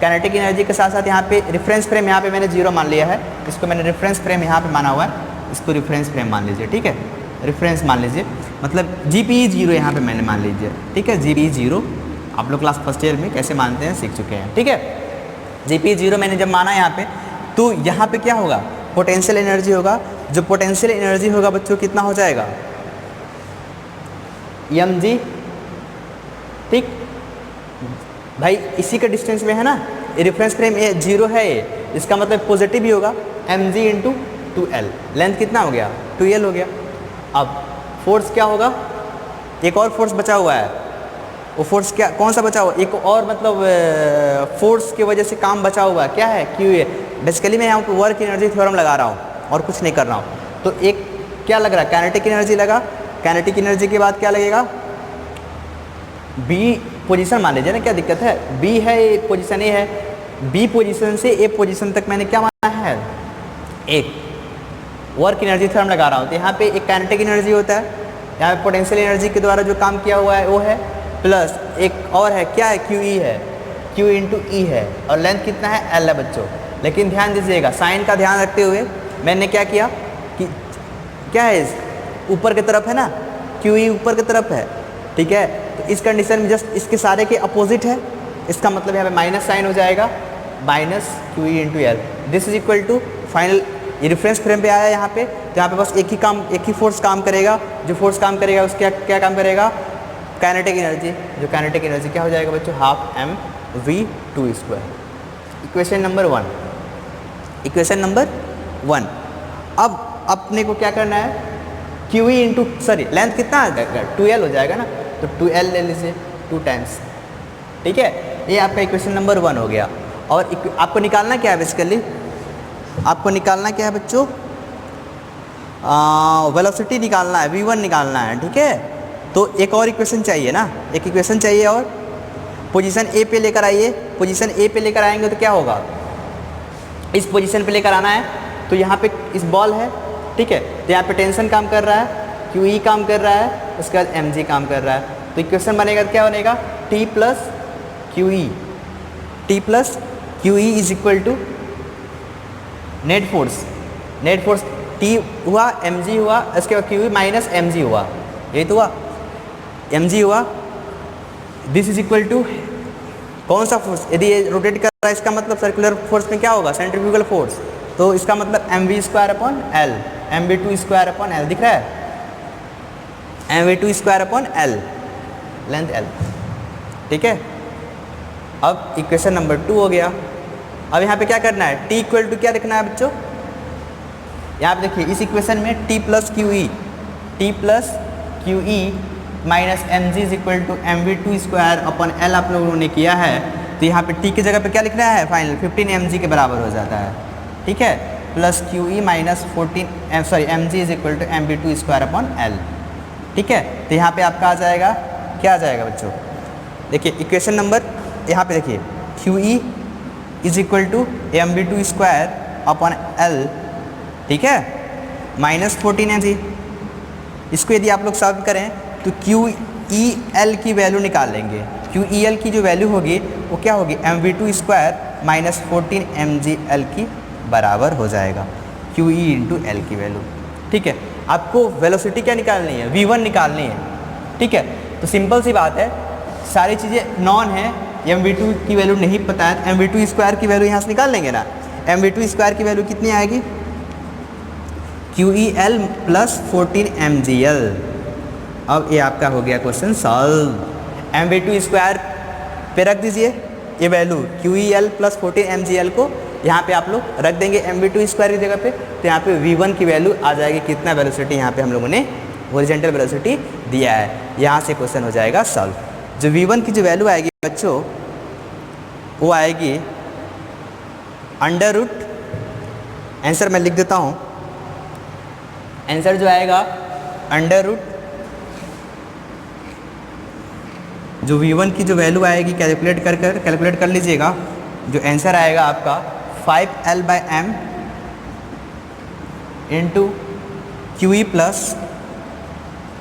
काइनेटिक एनर्जी के साथ साथ यहाँ पे रेफरेंस फ्रेम, यहाँ पे मैंने 0 मान लिया है, इसको मैंने रेफरेंस फ्रेम यहाँ पे माना हुआ है, इसको रेफरेंस फ्रेम मान लीजिए। ठीक है, रेफरेंस मान लीजिए, मतलब GPE 0 यहाँ पे मैंने मान लीजिए। ठीक है, GPE 0 आप लोग क्लास फर्स्ट ईयर में कैसे मानते हैं सीख चुके हैं। ठीक है, GPE 0 मैंने जब माना यहाँ पे, तो यहाँ पे क्या होगा, पोटेंशियल एनर्जी होगा। जो पोटेंशियल एनर्जी होगा बच्चों कितना हो जाएगा, mg। ठीक भाई, इसी के डिस्टेंस में है ना, ये रेफरेंस फ्रेम ये 0 है, ये इसका मतलब पॉजिटिव ही होगा, mg × 2l। लेंथ कितना हो गया, 2l हो गया। अब फोर्स क्या होगा, एक और फोर्स बचा हुआ है, वो फोर्स क्या, कौन सा बचा हुआ, एक और मतलब फोर्स की वजह से काम बचा हुआ है, क्या है, QA। बेसिकली मैं यहाँ पर वर्क एनर्जी थ्योरम लगा रहा हूँ और कुछ नहीं कर रहा हूँ। तो एक क्या लग रहा है, काइनेटिक एनर्जी लगा। काइनेटिक एनर्जी के बाद क्या लगेगा, B पोजीशन मान लीजिए ना, क्या दिक्कत है, B है, पोजीशन A है, बी पोजीशन से ए पोजीशन तक मैंने क्या माना है, एक वर्क एनर्जी थ्योरम लगा रहा हूँ। तो यहाँ पे एक काइनेटिक एनर्जी होता है, यहाँ पे पोटेंशियल एनर्जी के द्वारा जो काम किया हुआ है वो है, प्लस एक और है, क्या है, क्यू ई है, क्यू इंटू ई है, और लेंथ कितना है, एल है बच्चों। लेकिन ध्यान दीजिएगा, साइन का ध्यान रखते हुए मैंने क्या किया कि क्या है, ऊपर की तरफ है ना, क्यू ई ऊपर की तरफ है, ठीक है। तो इस कंडीशन में जस्ट इसके सारे के अपोजिट है, इसका मतलब यहाँ पे माइनस साइन हो जाएगा, minus Q E into L. This is equal to final, ये रेफरेंस फ्रेम पे आया यहाँ पे, तो यहाँ पे बस एक ही फोर्स काम करेगा, जो फोर्स काम करेगा उसका क्या काम करेगा, काइनेटिक एनर्जी। जो काइनेटिक एनर्जी क्या हो जाएगा बच्चों, half M V two square. Equation number 1, equation number 1। अब अपने को क्या करना है, Q E into sorry length कितना आ जाएगा, 2l हो जाएगा ना, तो 2l ले लीजिए, 2 टाइम्स, ठीक है। ये आपका इक्वेशन नंबर 1 हो गया। और आपको निकालना क्या है बेसिकली, आपको निकालना क्या है बच्चों, वेलोसिटी निकालना है, v1 निकालना है, ठीक है। तो एक और इक्वेशन चाहिए ना, एक इक्वेशन चाहिए, और पोजीशन ए पे लेकर आइए। पोजीशन ए पे लेकर आएंगे तो क्या होगा, इस पोजीशन पे लेकर आना है। तो यहाँ पे इस बॉल है, ठीक है, तो यहाँ पे टेंशन काम कर रहा है, क्यू ई काम कर रहा है, उसके बाद एम जी काम कर रहा है। तो इक्वेशन बनेगा तो क्या बनेगा, T plus Q E, T plus Q E is equal to net force, net force T हुआ, एम जी हुआ, उसके बाद Q E minus M G हुआ, ये तो हुआ, एम जी हुआ। दिस इज इक्वल टू कौन सा फोर्स, यदि ये रोटेट कर रहा है इसका मतलब सर्कुलर फोर्स में क्या होगा, सेंट्रीफ्यूगल फोर्स। तो इसका मतलब M V square upon L, M V two square upon L, दिख रहा है, M V two square upon L, length L, ठीक है। अब इक्वेशन नंबर 2 हो गया। अब यहाँ पे क्या करना है, t इक्वल टू क्या लिखना है बच्चों, यहाँ पे देखिए इस इक्वेशन में t plus Q E, T plus Q E minus M G is equal to M V two square upon L आप लोगों ने किया है। तो यहाँ पे t की जगह पे क्या लिखना है, फाइनल 15 एम जी के बराबर हो जाता है, ठीक है, plus Q E minus 14 sorry M G is equal to M V two square upon L, ठीक है। तो यहाँ पे आपका आ जाएगा, क्या आ जाएगा बच्चों, देखिए इक्वेशन नंबर यहाँ पे देखिए, Q E is equal to M V two square upon L, ठीक है, माइनस 14 एम जी। इसको यदि आप लोग सॉल्व करें तो क्यू ई एल की वैल्यू निकाल लेंगे। क्यू ई एल की जो वैल्यू होगी वो क्या होगी, M V two square minus 14 M G L की बराबर हो जाएगा, क्यू ई इंटू एल की वैल्यू, ठीक है। आपको वेलोसिटी क्या निकालनी है, v1 निकालनी है, ठीक है। तो सिंपल सी बात है, सारी चीज़ें नॉन है, एम वी टू की वैल्यू नहीं पता है, एम वी टू स्क्वायर की वैल्यू यहाँ से निकाल लेंगे ना। एम वी टू स्क्वायर की वैल्यू कितनी आएगी, Q E L plus 14 M G L. अब ये आपका हो गया question solve. M V two square पे रख दीजिए ये value, Q E L plus 14 M G L को यहाँ पे आप लोग रख देंगे एम वी टू स्क्वायर की जगह पे। तो यहाँ पे v1 की वैल्यू आ जाएगी, कितना वेलोसिटी यहाँ पे हम लोगों ने हॉरिजॉन्टल वेलोसिटी दिया है, यहाँ से क्वेश्चन हो जाएगा सॉल्व। जो v1 की जो वैल्यू आएगी बच्चों, वो आएगी अंडर रूट, आंसर मैं लिख देता हूँ, आंसर जो आएगा अंडर रूट, जो v1 की जो वैल्यू आएगी कैलकुलेट कर लीजिएगा। जो आंसर आएगा आपका 5l by M into Q E plus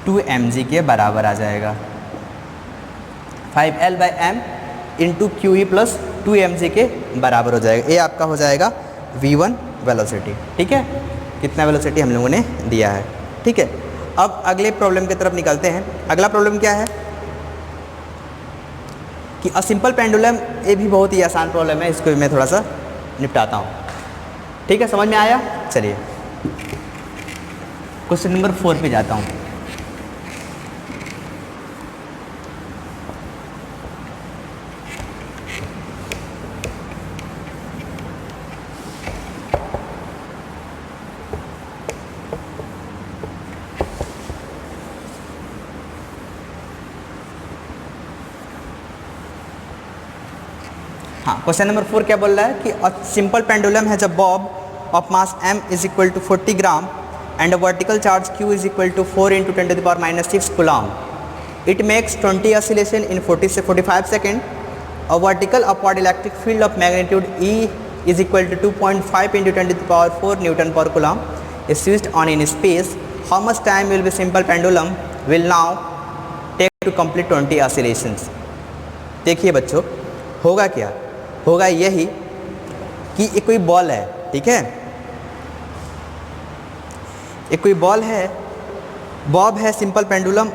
2 M G के बराबर आ जाएगा। 5l by M into Q E plus 2 M G के बराबर हो जाएगा। ये आपका हो जाएगा v1 वेलोसिटी, ठीक है। कितना वेलोसिटी हम लोगों ने दिया है, ठीक है। अब अगले प्रॉब्लम की तरफ निकलते हैं। अगला प्रॉब्लम क्या है कि अ सिंपल पेंडुलम, ये भी बहुत ही आसान प्रॉब्लम है, इसको मैं थोड़ा सा निपटाता हूँ, ठीक है। समझ में आया, चलिए क्वेश्चन नंबर 4 पे जाता हूँ। हाँ, क्वेश्चन नंबर 4 क्या बोल रहा है कि a simple pendulum has a bob of mass m is equal to 40 gram and a vertical charge q is equal to 4 × 10⁻⁻⁶ coulomb. It makes 20 oscillation in 40 से 45 second A vertical upward electric field of magnitude E is equal to 2.5 into 10 to the power 4 Newton per coulomb is switched on in space. How much time will be simple pendulum will now take to complete 20 oscillations? देखिए बच्चों, होगा क्या, होगा यही कि एक कोई ball है, ठीक है, एक कोई बॉल है, बॉब है, simple pendulum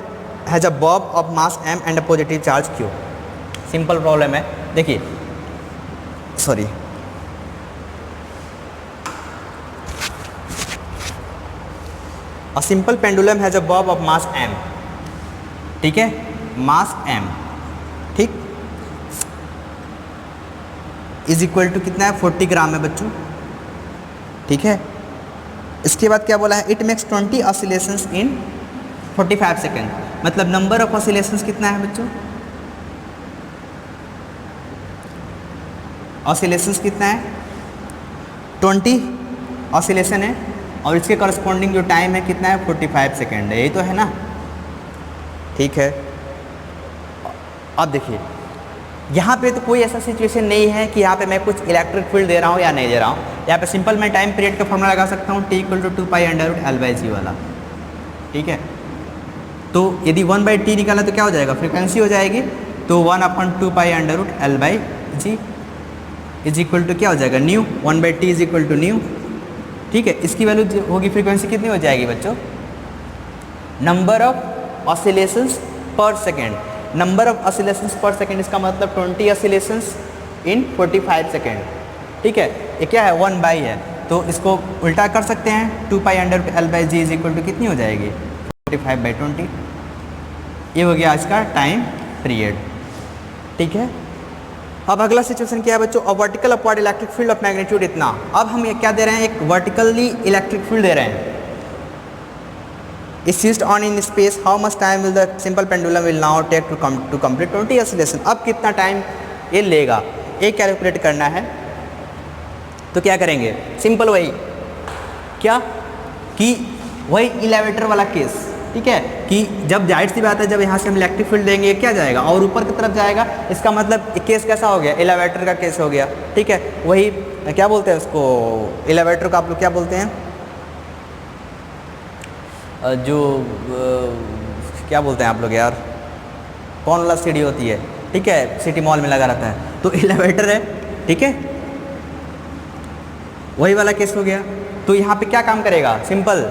has a bob of mass m and a positive charge q. Simple problem है, देखिए, sorry, a simple pendulum has a bob of mass m, ठीक है, मास m, ठीक, इज इक्वल टू कितना है 40 ग्राम है बच्चों, ठीक है। इसके बाद क्या बोला है, it makes 20 oscillations in 45 second, मतलब नंबर ऑफ ऑसिलेशंस कितना है बच्चों, ऑसिलेशंस कितना है 20 ऑसिलेशन है, और इसके करस्पॉन्डिंग जो टाइम है कितना है 45 सेकेंड है, यही तो है ना, ठीक है। अब देखिए यहाँ पे तो कोई ऐसा सिचुएशन नहीं है कि यहाँ पे मैं कुछ इलेक्ट्रिक फील्ड दे रहा हूँ या नहीं दे रहा हूँ, यहाँ पे सिंपल मैं टाइम पीरियड का फॉर्मूला लगा सकता हूँ, t इक्वल टू 2π√L/g वाला, ठीक है। तो यदि 1/t निकाला तो क्या हो जाएगा, फ्रीक्वेंसी हो जाएगी, तो 1/2π√L/g इज इक्वल टू क्या हो जाएगा, nu, 1/t is equal to nu, ठीक है। इसकी वैल्यू होगी, फ्रीक्वेंसी कितनी हो जाएगी बच्चों, नंबर ऑफ ऑसिलेशंस पर सेकेंड, नंबर ऑफ ऑसिलेशंस पर सेकेंड, इसका मतलब 20 ऑसिलेशंस इन 45 सेकेंड, ठीक है। ये क्या है 1/, है, तो इसको उल्टा कर सकते हैं, 2π√L/g इज इक्वल टू कितनी हो जाएगी 45/20, ये हो गया इसका टाइम पीरियड, ठीक है। अब अगला सिचुएशन क्या है बच्चों, a vertical upward electric field of magnitude इतना, अब हम ये क्या दे रहे हैं, एक वर्टिकली इलेक्ट्रिक फील्ड दे रहे हैं, is switched on in space. How much time will the simple pendulum will now take to complete 20 oscillation? अब कितना टाइम ये लेगा, ये कैलकुलेट करना है, तो क्या करेंगे, सिंपल वही क्या कि वही इलेवेटर वाला केस, ठीक है, कि जब जाहिर सी बात है जब यहाँ से हम इलेक्ट्रिक फील्ड देंगे क्या जाएगा और ऊपर की तरफ जाएगा, इसका मतलब केस कैसा हो गया, इलेवेटर का केस हो गया, ठीक है। वही क्या बोलते हैं उसको, इलेवेटर को आप लोग क्या बोलते हैं, जो क्या बोलते हैं आप लोग यार, कौन वाला सीढ़ी होती है, ठीक है, सिटी मॉल में लगा रहता है, तो एलिवेटर है, ठीक है, वही वाला केस हो गया। तो यहाँ पे क्या काम करेगा, simple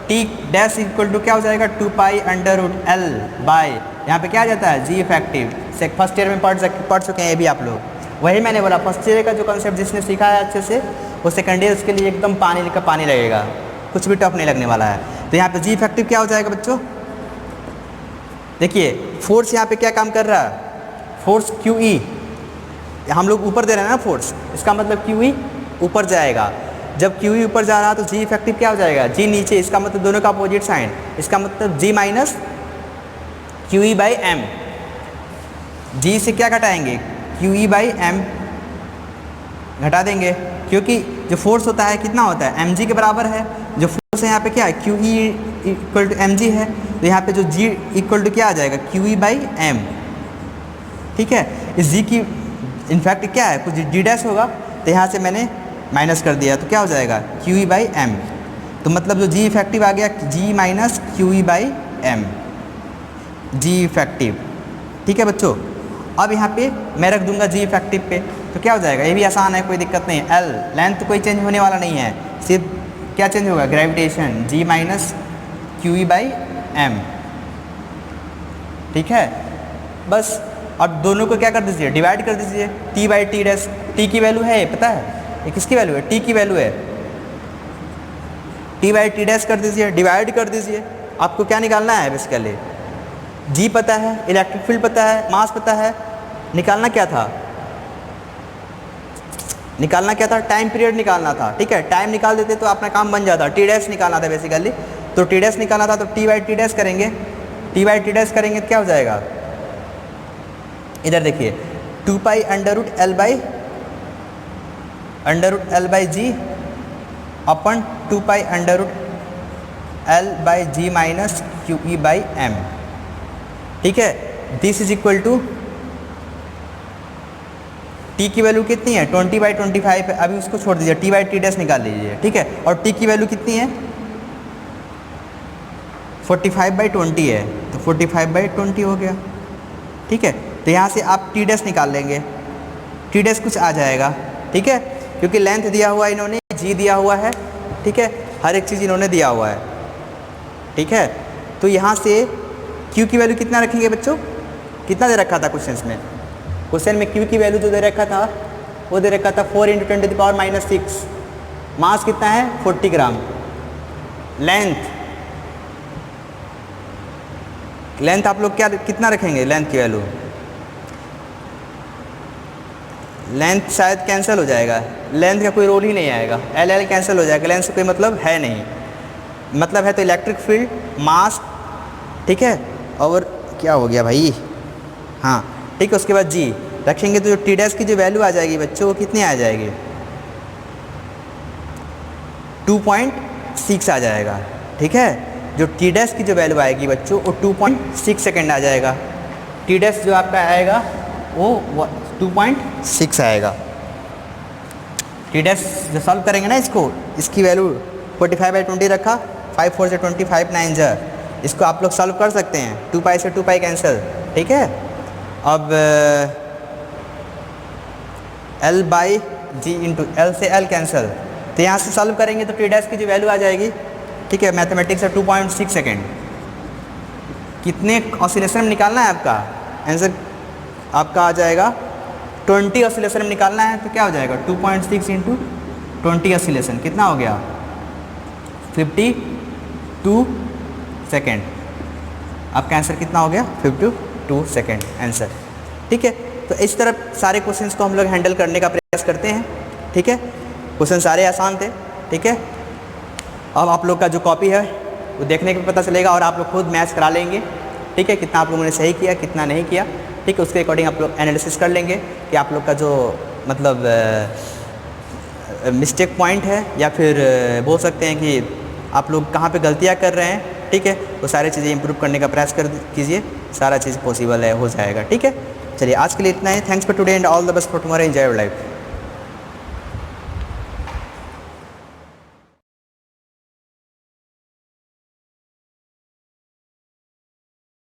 t dash equal to क्या हो जाएगा 2π√L बाय, यहाँ पे क्या आ जाता है g इफेक्टिव, से फर्स्ट ईयर में पढ़ चुके हैं ये भी आप लोग, वही मैंने बोला फर्स्ट ईयर का जो कॉन्सेप्ट जिसने सीखा है अच्छे से, वो सेकेंड ईयर उसके लिए एकदम पानी का पानी लगेगा, कुछ भी टफ नहीं लगने वाला है। तो यहाँ पे जी इफेक्टिव क्या हो जाएगा बच्चों, देखिए फोर्स यहाँ पे क्या काम कर रहा है, फोर्स QE, हम लोग ऊपर दे रहे हैं ना फोर्स, इसका मतलब QE ऊपर जाएगा, जब QE ऊपर जा रहा है तो जी इफेक्टिव क्या हो जाएगा, जी नीचे, इसका मतलब दोनों का अपोजिट साइन, इसका मतलब G माइनस QE/m, जी से क्या घटाएंगे QE/m घटा देंगे, क्योंकि जो फोर्स होता है कितना होता है mg के बराबर है, जो फोर्स है यहाँ पे क्या है QE इक्वल टू mg है, तो यहाँ पे जो g इक्वल टू क्या आ जाएगा QE/m, ठीक है। इस g की इनफैक्ट क्या है कुछ d डैश होगा, तो यहाँ से मैंने माइनस कर दिया, तो क्या हो जाएगा QE/m, तो मतलब जो g इफेक्टिव आ गया g minus QE/m, g effective, ठीक है बच्चों। अब यहाँ पे मैं रख दूंगा g इफेक्टिव पे, तो क्या हो जाएगा, ये भी आसान है, कोई दिक्कत नहीं है, L लेंथ कोई चेंज होने वाला नहीं है, सिर्फ क्या चेंज होगा, ग्रेविटेशन, g माइनस QE/m, ठीक है। बस अब दोनों को क्या कर दीजिए, डिवाइड कर दीजिए, t/t डैश, t की वैल्यू है पता है, ये किसकी वैल्यू है, t की वैल्यू है, t/t डैश कर दीजिए, डिवाइड कर दीजिए, आपको क्या निकालना है बेसिकली, जी पता है, इलेक्ट्रिक फील्ड पता है, मास पता है, निकालना क्या था, टाइम पीरियड निकालना था, ठीक है। टाइम निकाल देते तो अपना काम बन जाता, टी डैश निकालना था बेसिकली, तो टी डैश निकालना था, तो t/t डैश करेंगे, t/t डैश करेंगे तो क्या हो जाएगा, इधर देखिए 2π√L/g अपन 2π√L/g माइनस QE/m, ठीक है। This is equal to T की वैल्यू कितनी है 20/25 है, अभी उसको छोड़ दीजिए, t/t डैश निकाल लीजिए, ठीक है। और टी की वैल्यू कितनी है 45/20 है, तो 45/20 हो गया, ठीक है। तो यहाँ से आप टी डैश निकाल लेंगे, टी डैश कुछ आ जाएगा, ठीक है, क्योंकि लेंथ दिया हुआ है इन्होंने, जी दिया हुआ है, ठीक है, हर एक चीज़ इन्होंने दिया हुआ है, ठीक है। तो यहाँ से क्यू की वैल्यू कितना रखेंगे बच्चों, कितना दे रखा था क्वेश्चन में, क्वेश्चन में क्यू की वैल्यू जो दे रखा था वो दे रखा था 4 × 10⁻⁻6, मास कितना है 40 ग्राम, लेंथ आप लोग क्या कितना रखेंगे, लेंथ की वैल्यू, लेंथ शायद कैंसिल हो जाएगा, लेंथ का कोई रोल ही नहीं आएगा, एल कैंसिल हो जाएगा, लेंथ से कोई मतलब है नहीं, मतलब है तो इलेक्ट्रिक फील्ड, मास, ठीक है, और क्या हो गया भाई, हाँ ठीक है। उसके बाद जी रखेंगे तो जो टी डैश की जो वैल्यू आ जाएगी बच्चों वो कितनी आ जाएगी 2.6 आ जाएगा, ठीक है। जो टी डैश की जो वैल्यू आएगी बच्चों वो 2.6 सेकेंड आ जाएगा, टी डैश जो आपका आएगा वो 2.6 आएगा। टी डैश जो सॉल्व करेंगे ना इसको, इसकी वैल्यू 45/20 रखा, 5 4 से 25 9 जा, इसको आप लोग सॉल्व कर सकते हैं, 2π से 2π कैंसिल, ठीक है। अब L/G इंटू L से L कैंसिल, तो यहाँ से सॉल्व करेंगे तो टी डैश की जो वैल्यू आ जाएगी, ठीक है, मैथमेटिक्स से 2.6 सेकेंड, कितने ऑसिलेशन में निकालना है आपका आंसर, आपका आ जाएगा 20 ऑसिलेशन में निकालना है, तो क्या हो जाएगा 2.6 इंटू 20 ऑसिलेशन, कितना हो गया 52 सेकेंड, आपका आंसर कितना हो गया 52 सेकेंड आंसर, ठीक है। तो इस तरह सारे क्वेश्चंस को हम लोग हैंडल करने का प्रयास करते हैं, ठीक है। क्वेश्चन सारे आसान थे, ठीक है। अब आप लोग का जो कॉपी है वो देखने के पता चलेगा और आप लोग खुद मैथ्स करा लेंगे, ठीक है, कितना आप लोगों ने सही किया कितना नहीं किया, ठीक है। उसके अकॉर्डिंग आप लोग एनालिसिस कर लेंगे कि आप लोग का जो मतलब मिस्टेक पॉइंट है या फिर बोल सकते हैं कि आप लोग कहाँ पे गलतियाँ कर रहे हैं, ठीक है, वो सारी चीज़ें इंप्रूव करने का प्रयास कीजिए, सारा चीज़ पॉसिबल है, हो जाएगा, ठीक है। चलिए आज के लिए इतना ही, thanks for today and all the best for tomorrow, enjoy your life.